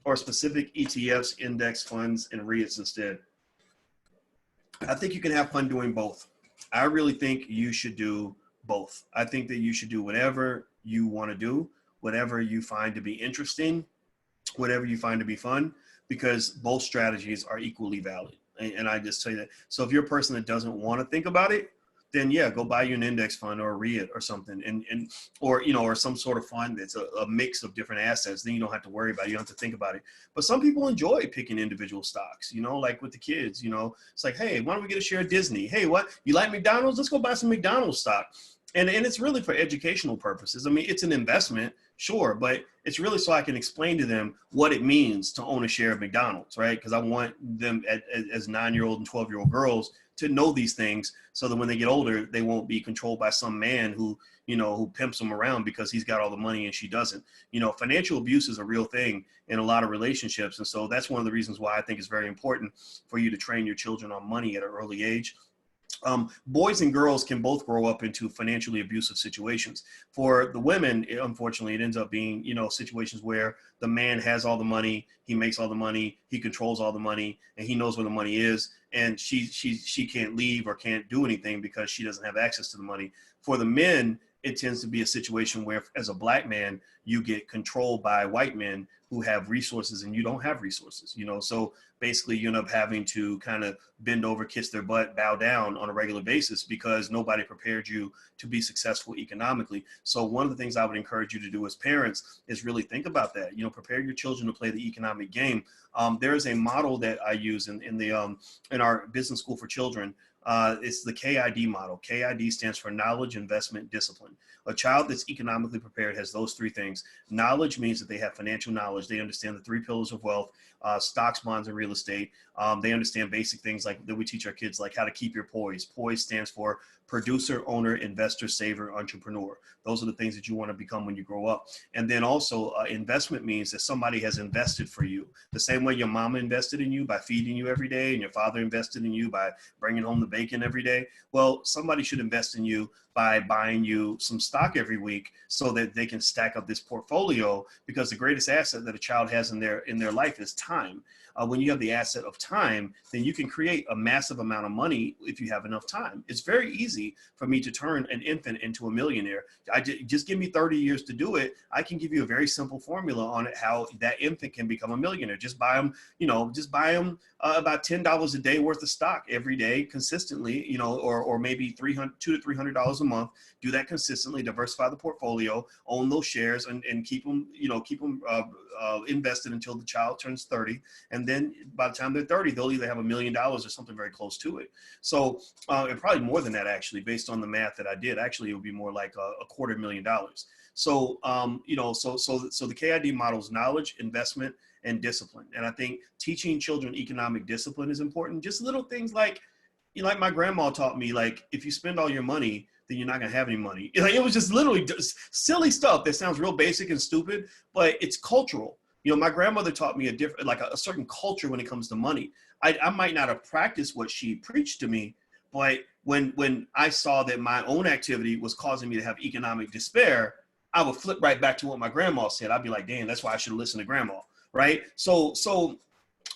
or specific ETFs, index funds, and REITs instead? I think you can have fun doing both. I really think you should do both. I think that you should do whatever you want to do, whatever you find to be interesting, whatever you find to be fun, because both strategies are equally valid. And I just tell you that. So if you're a person that doesn't want to think about it, then yeah, go buy you an index fund or a REIT or something, or some sort of fund that's a mix of different assets. Then you don't have to worry about it. You don't have to think about it. But some people enjoy picking individual stocks, like with the kids, it's like, hey, why don't we get a share of Disney? Hey, what, you like McDonald's? Let's go buy some McDonald's stock. And it's really for educational purposes. I mean, it's an investment, sure, but it's really so I can explain to them what it means to own a share of McDonald's, right? Because I want them as 9-year-old and 12-year-old girls to know these things so that when they get older, they won't be controlled by some man who pimps them around because he's got all the money and she doesn't. Financial abuse is a real thing in a lot of relationships. And so that's one of the reasons why I think it's very important for you to train your children on money at an early age. Boys and girls can both grow up into financially abusive situations. For the women, unfortunately, it ends up being, situations where the man has all the money, he makes all the money, he controls all the money, and he knows where the money is, and she can't leave or can't do anything because she doesn't have access to the money. For the men, it tends to be a situation where, as a black man, you get controlled by white men who have resources and you don't have resources, so basically you end up having to kind of bend over, kiss their butt, bow down on a regular basis because nobody prepared you to be successful economically. So one of the things I would encourage you to do as parents is really think about that, prepare your children to play the economic game. There is a model that I use in our business school for children. It's the KID model. KID stands for knowledge, investment, discipline. A child that's economically prepared has those three things. Knowledge means that they have financial knowledge. They understand the 3 pillars of wealth, stocks, bonds, and real estate. They understand basic things like that we teach our kids, like how to keep your poise. Poise stands for producer, owner, investor, saver, entrepreneur. Those are the things that you want to become when you grow up. And then also investment means that somebody has invested for you. The same way your mama invested in you by feeding you every day and your father invested in you by bringing home the bacon every day. Well, somebody should invest in you by buying you some stock every week so that they can stack up this portfolio, because the greatest asset that a child has in their life is time. When you have the asset of time, then you can create a massive amount of money if you have enough time. It's very easy for me to turn an infant into a millionaire. Just give me 30 years to do it. I can give you a very simple formula on it, how that infant can become a millionaire. Just buy them, about $10 a day worth of stock every day consistently, or maybe $200 to $300 a month. Do that consistently, diversify the portfolio, own those shares, and keep them, invested until the child turns 30. And then by the time they're 30, they'll either have $1 million or something very close to it. So, and probably more than that, actually, based on the math that I did. Actually, it would be more like $250,000. So, so the KID model is knowledge, investment, and discipline. And I think teaching children economic discipline is important. Just little things like, like my grandma taught me, like, if you spend all your money, then you're not gonna have any money. It was just literally just silly stuff that sounds real basic and stupid, but it's cultural. My grandmother taught me a certain culture when it comes to money. I might not have practiced what she preached to me, but when I saw that my own activity was causing me to have economic despair, I would flip right back to what my grandma said. I'd be like, damn, that's why I should have listened to grandma, right? So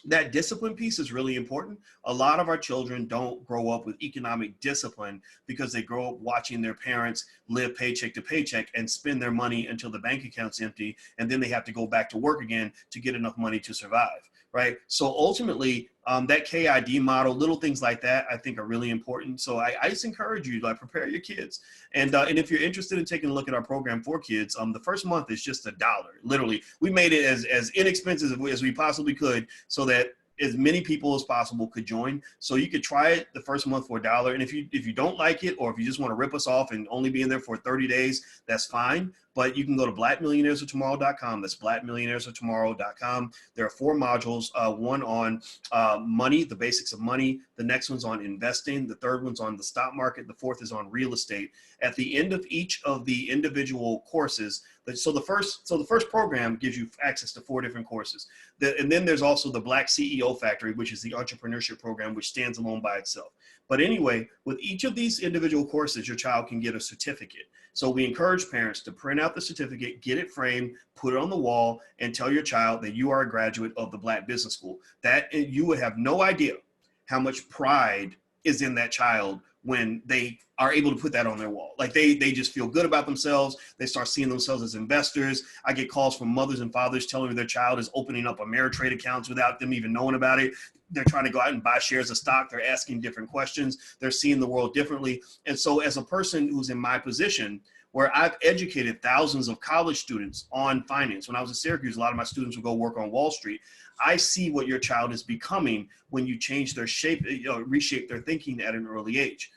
that discipline piece is really important. A lot of our children don't grow up with economic discipline because they grow up watching their parents live paycheck to paycheck and spend their money until the bank account's empty, and then they have to go back to work again to get enough money to survive, right? So ultimately, that KID model, little things like that, I think are really important. So I just encourage you to prepare your kids. And if you're interested in taking a look at our program for kids, the first month is just $1. Literally, we made it as inexpensive as we possibly could so that as many people as possible could join. So you could try it the first month for $1. And if you don't like it, or if you just want to rip us off and only be in there for 30 days, that's fine. But you can go to blackmillionairesoftomorrow.com. That's blackmillionairesoftomorrow.com. There are 4 modules, one on money, the basics of money. The next one's on investing. The third one's on the stock market. The fourth is on real estate. At the end of each of the individual courses, so the first program gives you access to 4 different courses. And then there's also the Black CEO Factory, which is the entrepreneurship program, which stands alone by itself. But anyway, with each of these individual courses, your child can get a certificate. So we encourage parents to print out the certificate, get it framed, put it on the wall, and tell your child that you are a graduate of the Black Business School. That you would have no idea how much pride is in that child when they are able to put that on their wall. Like they just feel good about themselves. They start seeing themselves as investors. I get calls from mothers and fathers telling me their child is opening up Ameritrade accounts without them even knowing about it. They're trying to go out and buy shares of stock. They're asking different questions. They're seeing the world differently. And so as a person who's in my position, where I've educated thousands of college students on finance. When I was at Syracuse, a lot of my students would go work on Wall Street. I see what your child is becoming when you change their shape, reshape their thinking at an early age.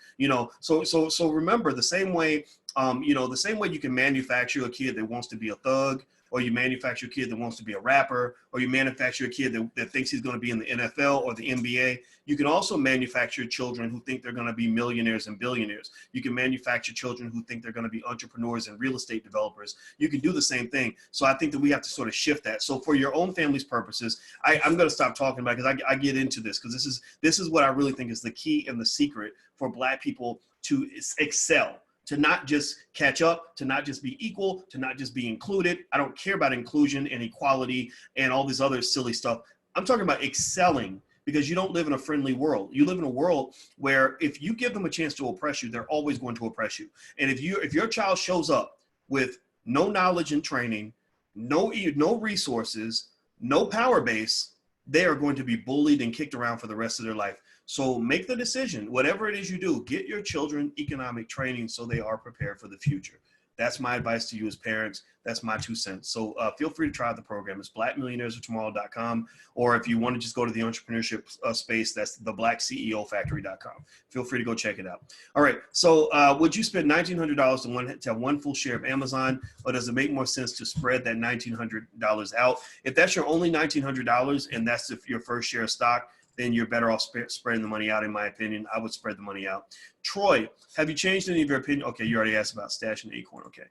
So remember, the same way, the same way you can manufacture a kid that wants to be a thug, or you manufacture a kid that wants to be a rapper, or you manufacture a kid that thinks he's going to be in the NFL or the NBA. You can also manufacture children who think they're going to be millionaires and billionaires. You can manufacture children who think they're going to be entrepreneurs and real estate developers. You can do the same thing. So I think that we have to sort of shift that. So for your own family's purposes, I'm going to stop talking about it because I get into this because this is what I really think is the key and the secret for Black people to excel. To not just catch up, to not just be equal, to not just be included. I don't care about inclusion and equality and all this other silly stuff. I'm talking about excelling, because you don't live in a friendly world. You live in a world where if you give them a chance to oppress you, they're always going to oppress you. And if your child shows up with no knowledge and training, no resources, no power base, they are going to be bullied and kicked around for the rest of their life. So make the decision, whatever it is you do, get your children economic training so they are prepared for the future. That's my advice to you as parents. That's my 2 cents. So feel free to try the program. It's blackmillionairesoftomorrow.com. Or if you want to just go to the entrepreneurship space, that's the blackceofactory.com. Feel free to go check it out. All right. So would you spend $1,900 to have one full share of Amazon, or does it make more sense to spread that $1,900 out? If that's your only $1,900 and that's your first share of stock, then you're better off spreading the money out, in my opinion. I would spread the money out. Troy, have you changed any of your opinion? Okay, you already asked about stashing Acorn. Okay.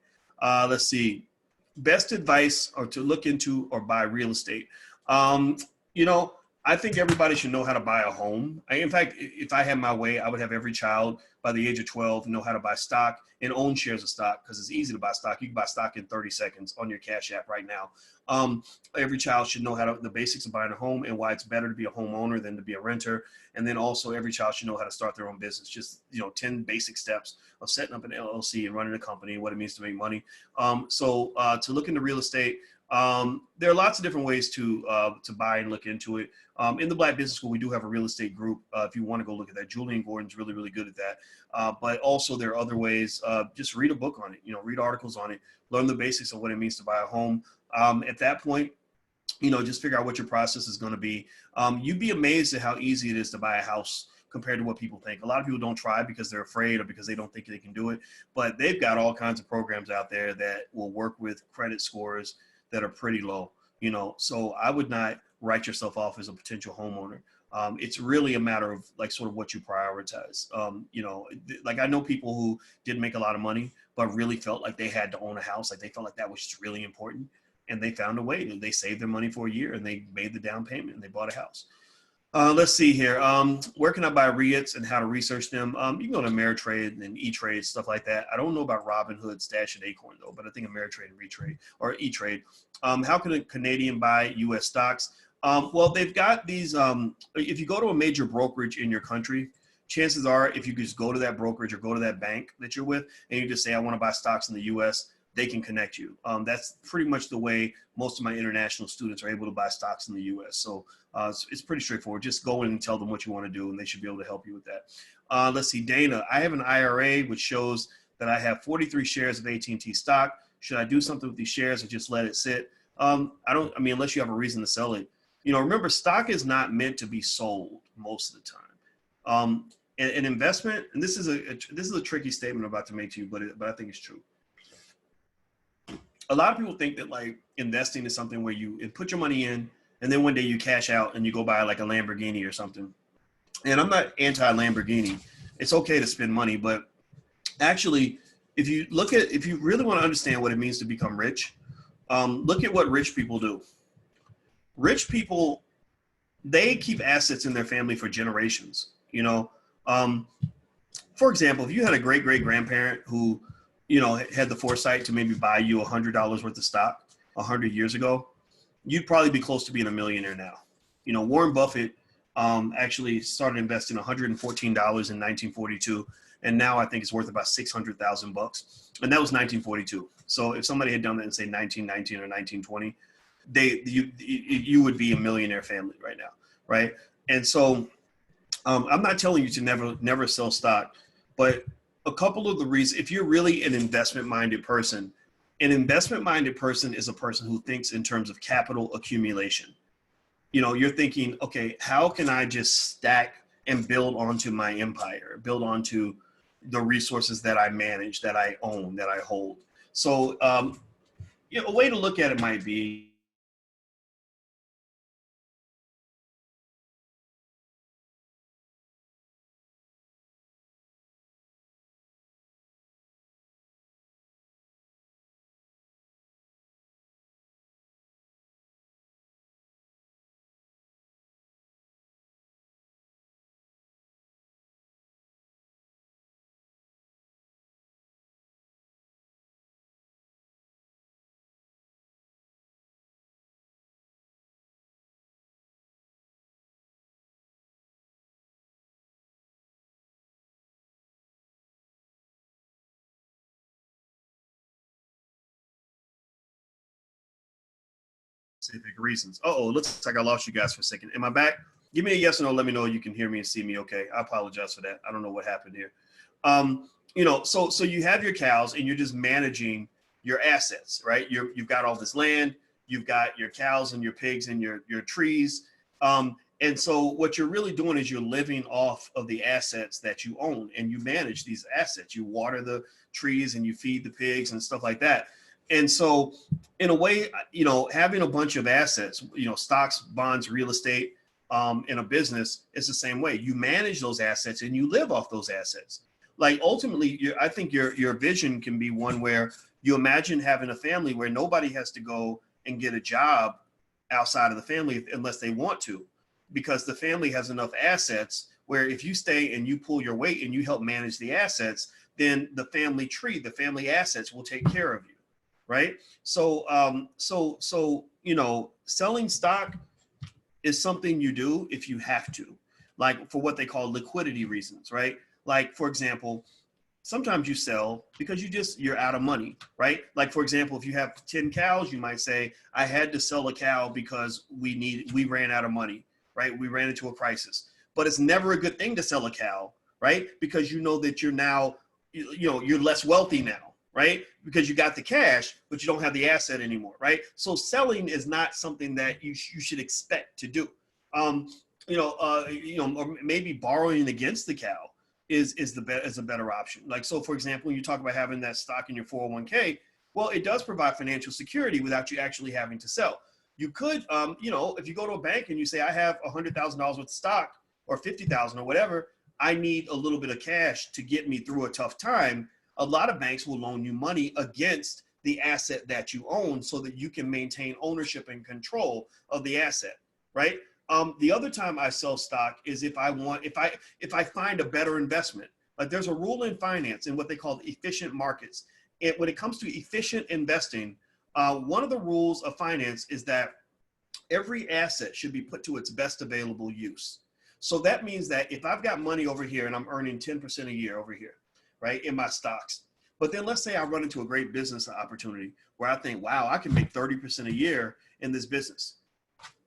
Let's see. Best advice or to look into or buy real estate. I think everybody should know how to buy a home. In fact, if I had my way, I would have every child by the age of 12 know how to buy stock and own shares of stock, because it's easy to buy stock. You can buy stock in 30 seconds on your Cash App right now. Every child should know the basics of buying a home and why it's better to be a homeowner than to be a renter. And then also every child should know how to start their own business. Just 10 basic steps of setting up an LLC and running a company and what it means to make money. So to look into real estate, there are lots of different ways to buy and look into it. In the Black Business School, we do have a real estate group. If you want to go look at that, Julian Gordon's really, really good at that. But also there are other ways. Just read a book on it. Read articles on it. Learn the basics of what it means to buy a home. At that point, just figure out what your process is going to be. You'd be amazed at how easy it is to buy a house compared to what people think. A lot of people don't try because they're afraid or because they don't think they can do it. But they've got all kinds of programs out there that will work with credit scores that are pretty low. So I would not write yourself off as a potential homeowner. It's really a matter of sort of what you prioritize. I know people who didn't make a lot of money, but really felt like they had to own a house. Like they felt like that was just really important. And they found a way. They saved their money for a year and they made the down payment and they bought a house. Let's see here. Where can I buy REITs and how to research them? You can go to Ameritrade and E-Trade, stuff like that. I don't know about Robinhood, Stash, and Acorn though, but I think Ameritrade and E-Trade. How can a Canadian buy U.S. stocks? Well, they've got these, if you go to a major brokerage in your country, chances are if you just go to that brokerage or go to that bank that you're with and you just say, I want to buy stocks in the US, they can connect you. That's pretty much the way most of my international students are able to buy stocks in the US. So it's pretty straightforward. Just go in and tell them what you want to do and they should be able to help you with that. Let's see, Dana, I have an IRA which shows that I have 43 shares of AT&T stock. Should I do something with these shares or just let it sit? I mean, unless you have a reason to sell it. You know, remember, stock is not meant to be sold most of the time. An investment, and this is a tricky statement I'm about to make to you, but I think it's true. A lot of people think that like investing is something where you put your money in, and then one day you cash out and you go buy like a Lamborghini or something. And I'm not anti-Lamborghini. It's okay to spend money, but actually, if you really want to understand what it means to become rich, look at what rich people do. Rich people, they keep assets in their family for generations. You know, for example, if you had a great grandparent who, you know, had the foresight to maybe buy you $100 worth of stock 100 years ago, you'd probably be close to being a millionaire now. You know, Warren Buffett actually started investing $114 in 1942, and now I think it's worth about $600,000, and that was 1942. So if somebody had done that in say 1919 or 1920, you would be a millionaire family right now, right? And so I'm not telling you to never sell stock, but a couple of the reasons, if you're really an investment-minded person, an investment-minded person is a person who thinks in terms of capital accumulation. You know, you're thinking, okay, how can I just stack and build onto my empire, build onto the resources that I manage, that I own, that I hold. So, you know, a way to look at it might be, specific reasons. Oh, looks like I lost you guys for a second. Am I back? Give me a yes or no. Let me know you can hear me and see me. Okay, I apologize for that. I don't know what happened here. You know, so you have your cows and you're just managing your assets, right? You've got all this land, you've got your cows and your pigs and your trees. And so what you're really doing is you're living off of the assets that you own, and you manage these assets. You water the trees and you feed the pigs and stuff like that. And so in a way, you know, having a bunch of assets, you know, stocks, bonds, real estate, in a business, it's the same way. You manage those assets and you live off those assets. Like ultimately, I think your vision can be one where you imagine having a family where nobody has to go and get a job outside of the family unless they want to, because the family has enough assets where if you stay and you pull your weight and you help manage the assets, then the family tree, the family assets will take care of you, right? So, you know, selling stock is something you do if you have to, like for what they call liquidity reasons, right? Like, for example, sometimes you sell because you're out of money, right? Like, for example, if you have 10 cows, you might say, I had to sell a cow because we ran out of money, right? We ran into a crisis. But it's never a good thing to sell a cow, right? Because you know that you're now, you know, you're less wealthy now, right? Because you got the cash, but you don't have the asset anymore, right? So selling is not something that you should expect to do. You know, or maybe borrowing against the cow is a better option. Like, so for example, when you talk about having that stock in your 401k, well, it does provide financial security without you actually having to sell. You could, you know, if you go to a bank and you say, I have $100,000 worth of stock or 50,000 or whatever, I need a little bit of cash to get me through a tough time. A lot of banks will loan you money against the asset that you own so that you can maintain ownership and control of the asset, right? The other time I sell stock is if I find a better investment. Like, there's a rule in finance in what they call efficient markets. When it comes to efficient investing, one of the rules of finance is that every asset should be put to its best available use. So that means that if I've got money over here and I'm earning 10% a year over here, right, in my stocks, but then let's say I run into a great business opportunity where I think, wow, I can make 30% a year in this business.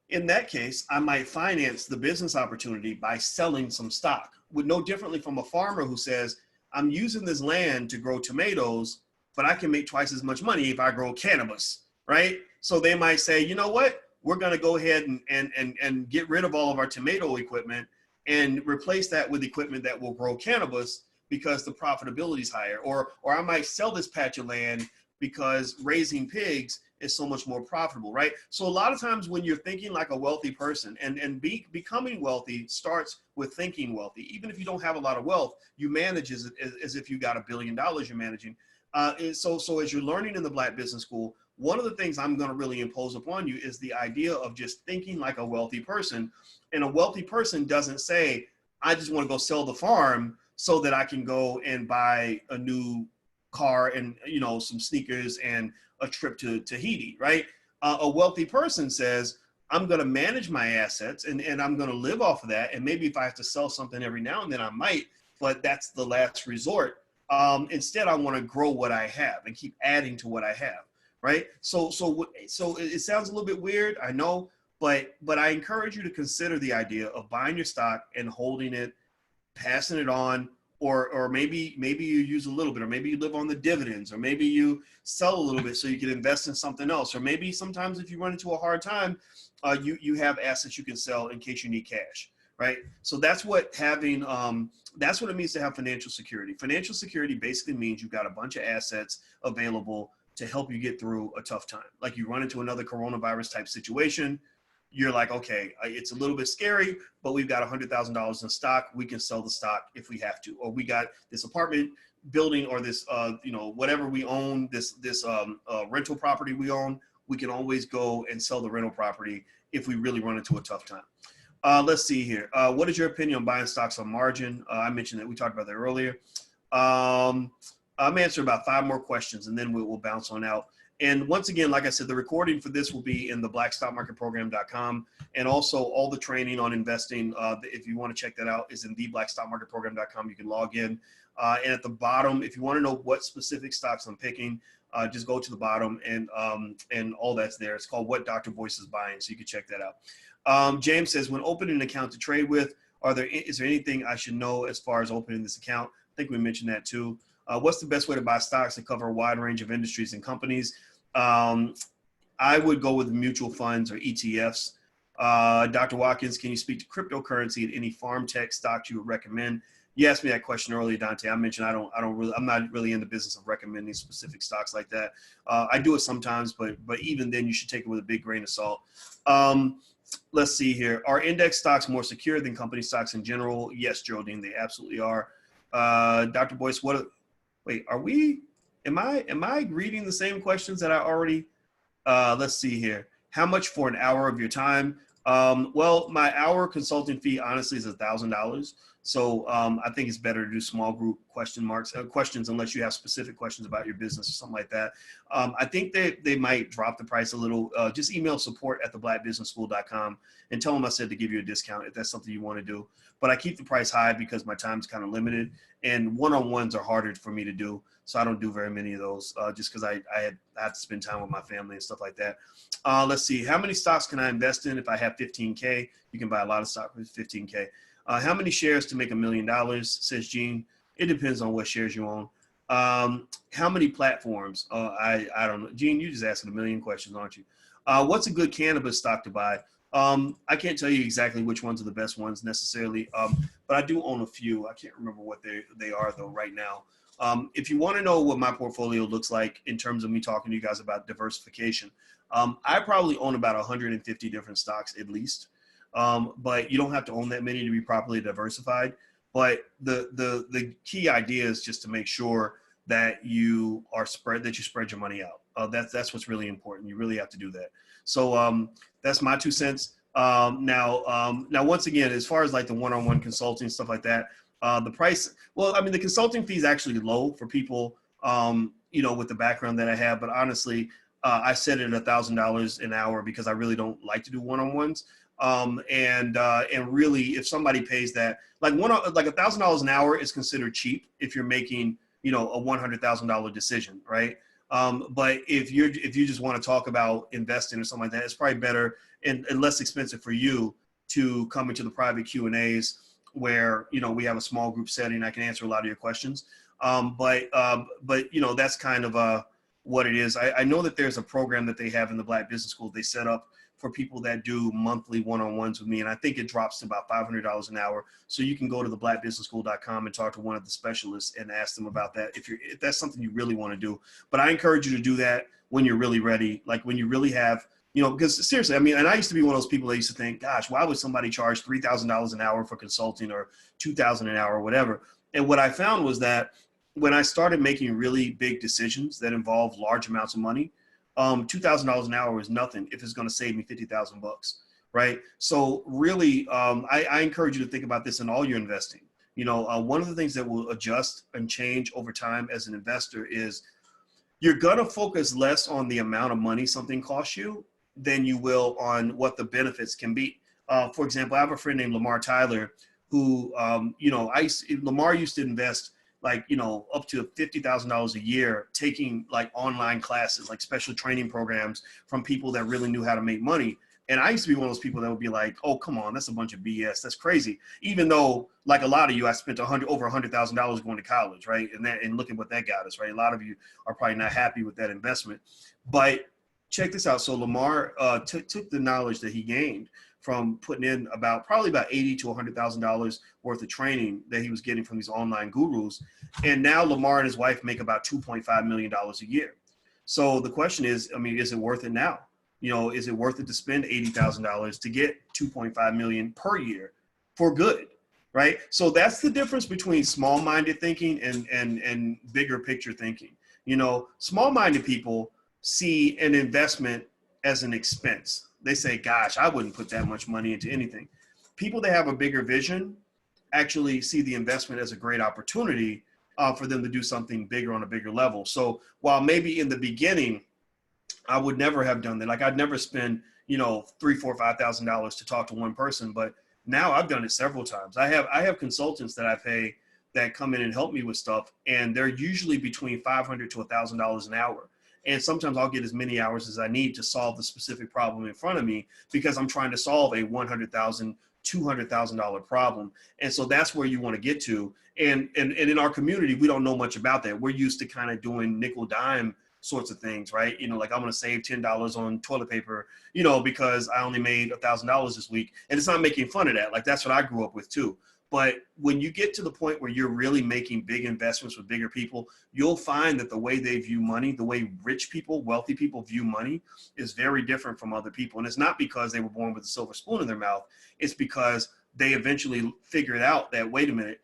In that case, I might finance the business opportunity by selling some stock, with no differently from a farmer who says, I'm using this land to grow tomatoes, but I can make twice as much money if I grow cannabis, right? So they might say, you know what? We're going to go ahead and get rid of all of our tomato equipment and replace that with equipment that will grow cannabis because the profitability is higher. Or I might sell this patch of land because raising pigs is so much more profitable, right? So a lot of times when you're thinking like a wealthy person, and becoming wealthy starts with thinking wealthy. Even if you don't have a lot of wealth, you manage as if you got $1 billion you're managing. So as you're learning in the Black Business School, one of the things I'm going to really impose upon you is the idea of just thinking like a wealthy person. And a wealthy person doesn't say, I just want to go sell the farm so that I can go and buy a new car and, you know, some sneakers and a trip to Tahiti, right? A wealthy person says, I'm going to manage my assets and I'm going to live off of that. And maybe if I have to sell something every now and then, I might, but that's the last resort. Instead, I want to grow what I have and keep adding to what I have, right? So it sounds a little bit weird, I know, but I encourage you to consider the idea of buying your stock and holding it, passing it on, or maybe you use a little bit, or maybe you live on the dividends, or maybe you sell a little bit so you can invest in something else, or maybe sometimes if you run into a hard time, you have assets you can sell in case you need cash, right? So that's what having, that's what it means to have financial security. Financial security basically means you've got a bunch of assets available to help you get through a tough time. Like you run into another coronavirus type situation, you're like, okay, it's a little bit scary, but we've got $100,000 in stock. We can sell the stock if we have to. Or we got this apartment building or this, whatever we own, this rental property we own, we can always go and sell the rental property if we really run into a tough time. Let's see here. What is your opinion on buying stocks on margin? I mentioned that we talked about that earlier. I'm answering about 5 more questions and then we'll bounce on out. And once again, like I said, the recording for this will be in the blackstockmarketprogram.com. And also all the training on investing, if you want to check that out, is in theblackstockmarketprogram.com. You can log in. And at the bottom, if you want to know what specific stocks I'm picking, just go to the bottom and all that's there. It's called What Dr. Boyce is Buying. So you can check that out. James says, when opening an account to trade with, is there anything I should know as far as opening this account? I think we mentioned that too. What's the best way to buy stocks that cover a wide range of industries and companies? I would go with mutual funds or ETFs. Dr. Watkins, can you speak to cryptocurrency and any farm tech stocks you would recommend? You asked me that question earlier, Dante. I mentioned I'm not really in the business of recommending specific stocks like that. I do it sometimes, but even then you should take it with a big grain of salt. Let's see here. Are index stocks more secure than company stocks in general? Yes, Geraldine, they absolutely are. Dr. Boyce, am I reading the same questions that I already, let's see here. How much for an hour of your time? Well, my hour consulting fee honestly is $1,000. So I think it's better to do small group questions unless you have specific questions about your business or something like that. I think they might drop the price a little. Just email support@theblackbusinessschool.com and tell them I said to give you a discount if that's something you want to do. But I keep the price high because my time's kind of limited and one-on-ones are harder for me to do. So I don't do very many of those just because I have to spend time with my family and stuff like that. Let's see. How many stocks can I invest in if I have 15K? You can buy a lot of stock with 15K. How many shares to make $1 million, says Gene? It depends on what shares you own. How many platforms? I don't know. Gene, you just asking a million questions, aren't you? What's a good cannabis stock to buy? I can't tell you exactly which ones are the best ones necessarily, but I do own a few. I can't remember what they are though right now. If you want to know what my portfolio looks like in terms of me talking to you guys about diversification, I probably own about 150 different stocks at least. But you don't have to own that many to be properly diversified. But the key idea is just to make sure that you spread your money out. That's what's really important. You really have to do that. So that's my 2 cents. Now once again, as far as like the one-on-one consulting stuff like that, the price. Well, I mean, the consulting fee is actually low for people, with the background that I have. But honestly, I set it at $1,000 an hour because I really don't like to do one-on-ones. And really, if somebody pays that, like $1,000 an hour is considered cheap if you're making, a $100,000 decision, right? But if you just want to talk about investing or something like that, it's probably better and less expensive for you to come into the private Q&As where, we have a small group setting. I can answer a lot of your questions. But that's kind of what it is. I know that there's a program that they have in the Black Business School they set up for people that do monthly one-on-ones with me. And I think it drops to about $500 an hour. So you can go to theblackbusinessschool.com and talk to one of the specialists and ask them about that if that's something you really want to do. But I encourage you to do that when you're really ready, like when you really have, because seriously, I mean, and I used to be one of those people that used to think, gosh, why would somebody charge $3,000 an hour for consulting or $2,000 an hour or whatever? And what I found was that when I started making really big decisions that involve large amounts of money, $2,000 an hour is nothing if it's going to save me $50,000, right? So really, I encourage you to think about this in all your investing. One of the things that will adjust and change over time as an investor is you're going to focus less on the amount of money something costs you than you will on what the benefits can be. For example, I have a friend named Lamar Tyler who, Lamar used to invest up to $50,000 a year taking like online classes, like special training programs from people that really knew how to make money. And I used to be one of those people that would be like, oh, come on, that's a bunch of BS. That's crazy. Even though, like a lot of you, I spent over $100,000 going to college, right? And look at what that got us, right? A lot of you are probably not happy with that investment. But check this out. So Lamar took the knowledge that he gained from putting in probably about $80,000 to $100,000 worth of training that he was getting from these online gurus. And now Lamar and his wife make about $2.5 million a year. So the question is, I mean, is it worth it now? Is it worth it to spend $80,000 to get $2.5 million per year for good, right? So that's the difference between small-minded thinking and bigger picture thinking. Small-minded people see an investment as an expense. They say, gosh, I wouldn't put that much money into anything. People that have a bigger vision actually see the investment as a great opportunity for them to do something bigger on a bigger level. So while maybe in the beginning, I would never have done that. Like I'd never spend, $3,000, $4,000, $5,000 to talk to one person, but now I've done it several times. I have consultants that I pay that come in and help me with stuff, and they're usually between $500 to $1,000 an hour. And sometimes I'll get as many hours as I need to solve the specific problem in front of me because I'm trying to solve a $100,000, $200,000 problem. And so that's where you want to get to. And in our community, we don't know much about that. We're used to kind of doing nickel dime sorts of things, right? Like I'm going to save $10 on toilet paper, because I only made $1,000 this week. And it's not making fun of that. Like that's what I grew up with too. But when you get to the point where you're really making big investments with bigger people, you'll find that the way they view money, the way rich people, wealthy people view money is very different from other people. And it's not because they were born with a silver spoon in their mouth. It's because they eventually figured out that, wait a minute,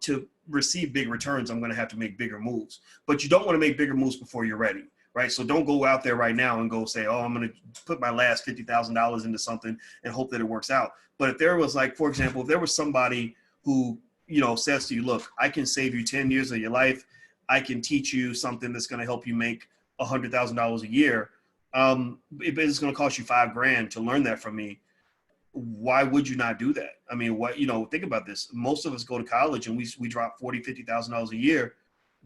to receive big returns, I'm going to have to make bigger moves. But you don't want to make bigger moves before you're ready, right? So don't go out there right now and go say, oh, I'm going to put my last $50,000 into something and hope that it works out. But if there was, like, for example, if there was somebody who, says to you, look, I can save you 10 years of your life. I can teach you something that's going to help you make $100,000 a year. If it's going to cost you $5,000 to learn that from me, why would you not do that? I mean, think about this. Most of us go to college and we drop $40,000, $50,000 a year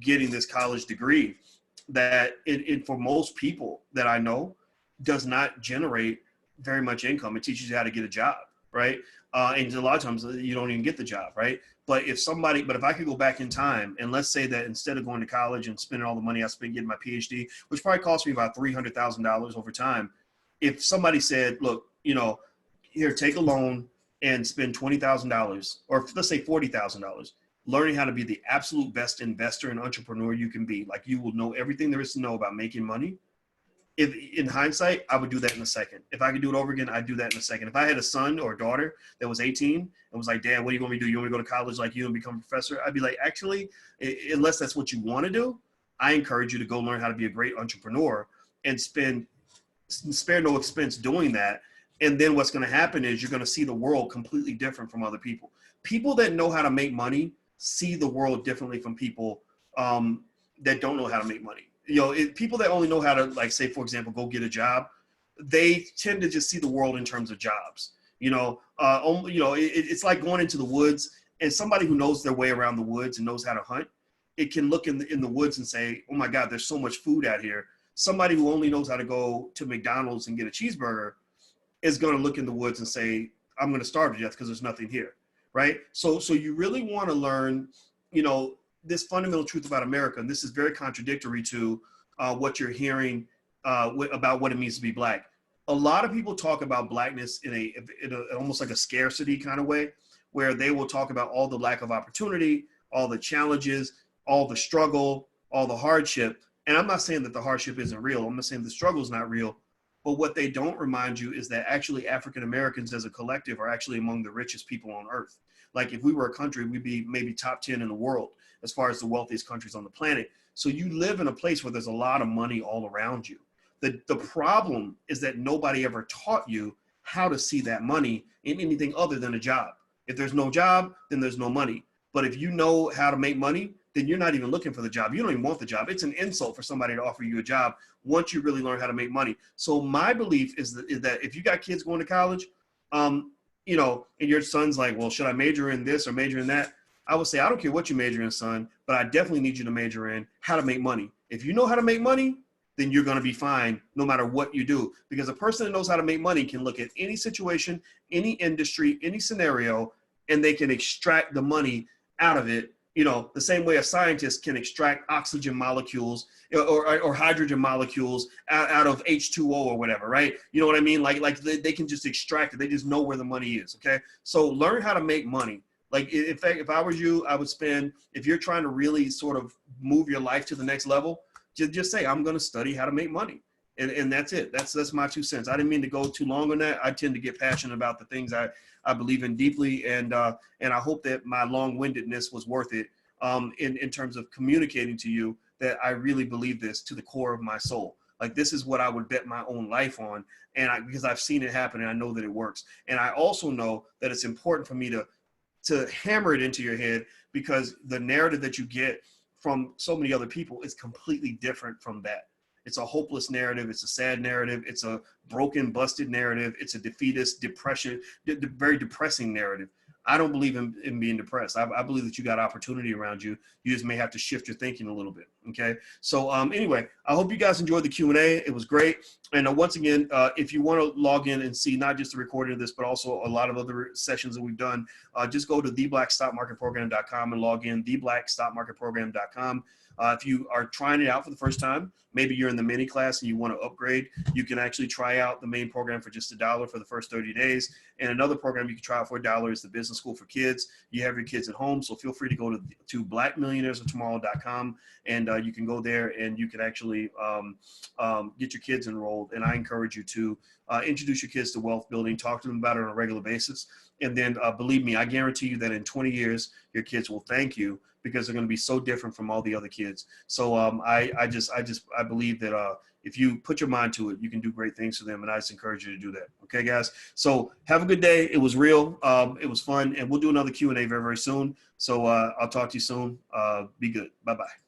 getting this college degree that it for most people that I know does not generate very much income. It teaches you how to get a job, right? And a lot of times you don't even get the job, right? But if I could go back in time and let's say that instead of going to college and spending all the money I spent getting my PhD, which probably cost me about $300,000 over time, if somebody said, look, here, take a loan and spend $20,000, or let's say $40,000, learning how to be the absolute best investor and entrepreneur you can be. Like you will know everything there is to know about making money. If in hindsight, I would do that in a second. If I could do it over again, I'd do that in a second. If I had a son or a daughter that was 18 and was like, Dad, what are you going to do? You want me to go to college like you and become a professor? I'd be like, actually, unless that's what you want to do, I encourage you to go learn how to be a great entrepreneur and spare no expense doing that. And then what's going to happen is you're going to see the world completely different from other people. People that know how to make money see the world differently from people that don't know how to make money. people that only know how to, like, say, for example, go get a job, they tend to just see the world in terms of jobs. It's like going into the woods, and somebody who knows their way around the woods and knows how to hunt, it can look in the woods and say, oh my God, there's so much food out here. Somebody who only knows how to go to McDonald's and get a cheeseburger is going to look in the woods and say, I'm going to starve to death because there's nothing here, right? So you really want to learn, this fundamental truth about America, and this is very contradictory to what you're hearing about what it means to be Black. A lot of people talk about Blackness in a almost like a scarcity kind of way, where they will talk about all the lack of opportunity, all the challenges, all the struggle, all the hardship. And I'm not saying that the hardship isn't real. I'm not saying the struggle is not real. But what they don't remind you is that actually African Americans as a collective are actually among the richest people on earth. Like, if we were a country, we'd be maybe top 10 in the world as far as the wealthiest countries on the planet. So you live in a place where there's a lot of money all around you. The problem is that nobody ever taught you how to see that money in anything other than a job. If there's no job, then there's no money. But if you know how to make money, then you're not even looking for the job. You don't even want the job. It's an insult for somebody to offer you a job once you really learn how to make money. So my belief is that if you got kids going to college, and your son's like, well, should I major in this or major in that? I would say, I don't care what you major in, son, but I definitely need you to major in how to make money. If you know how to make money, then you're going to be fine no matter what you do. Because a person that knows how to make money can look at any situation, any industry, any scenario, and they can extract the money out of it. The same way a scientist can extract oxygen molecules or hydrogen molecules out of H2O or whatever, right? You know what I mean? Like they can just extract it. They just know where the money is, okay? So learn how to make money. Like, in fact, if I was you, I would spend, if you're trying to really sort of move your life to the next level, just say, I'm going to study how to make money. And that's it. That's my 2 cents. I didn't mean to go too long on that. I tend to get passionate about the things I believe in deeply. And I hope that my long-windedness was worth it in terms of communicating to you that I really believe this to the core of my soul. Like, this is what I would bet my own life on. Because I've seen it happen and I know that it works. And I also know that it's important for me to hammer it into your head, because the narrative that you get from so many other people is completely different from that. It's a hopeless narrative. It's a sad narrative. It's a broken, busted narrative. It's a defeatist, very depressing narrative. I don't believe in being depressed. I believe that you got opportunity around you. You just may have to shift your thinking a little bit. Okay. So anyway, I hope you guys enjoyed the Q&A. It was great. And once again, if you want to log in and see not just the recording of this, but also a lot of other sessions that we've done, just go to theblackstockmarketprogram.com and log in, theblackstockmarketprogram.com. If you are trying it out for the first time, maybe you're in the mini class and you want to upgrade, you can actually try out the main program for just $1 for the first 30 days. And another program you can try out for $1 is the Business School for Kids. You have your kids at home, so feel free to go to blackmillionairesoftomorrow.com, and you can go there and you can actually get your kids enrolled. And I encourage you to introduce your kids to wealth building, talk to them about it on a regular basis. And then believe me, I guarantee you that in 20 years, your kids will thank you, because they're going to be so different from all the other kids. So I believe that if you put your mind to it, you can do great things for them. And I just encourage you to do that. Okay, guys. So have a good day. It was real. It was fun. And we'll do another Q&A very, very soon. So I'll talk to you soon. Be good. Bye-bye.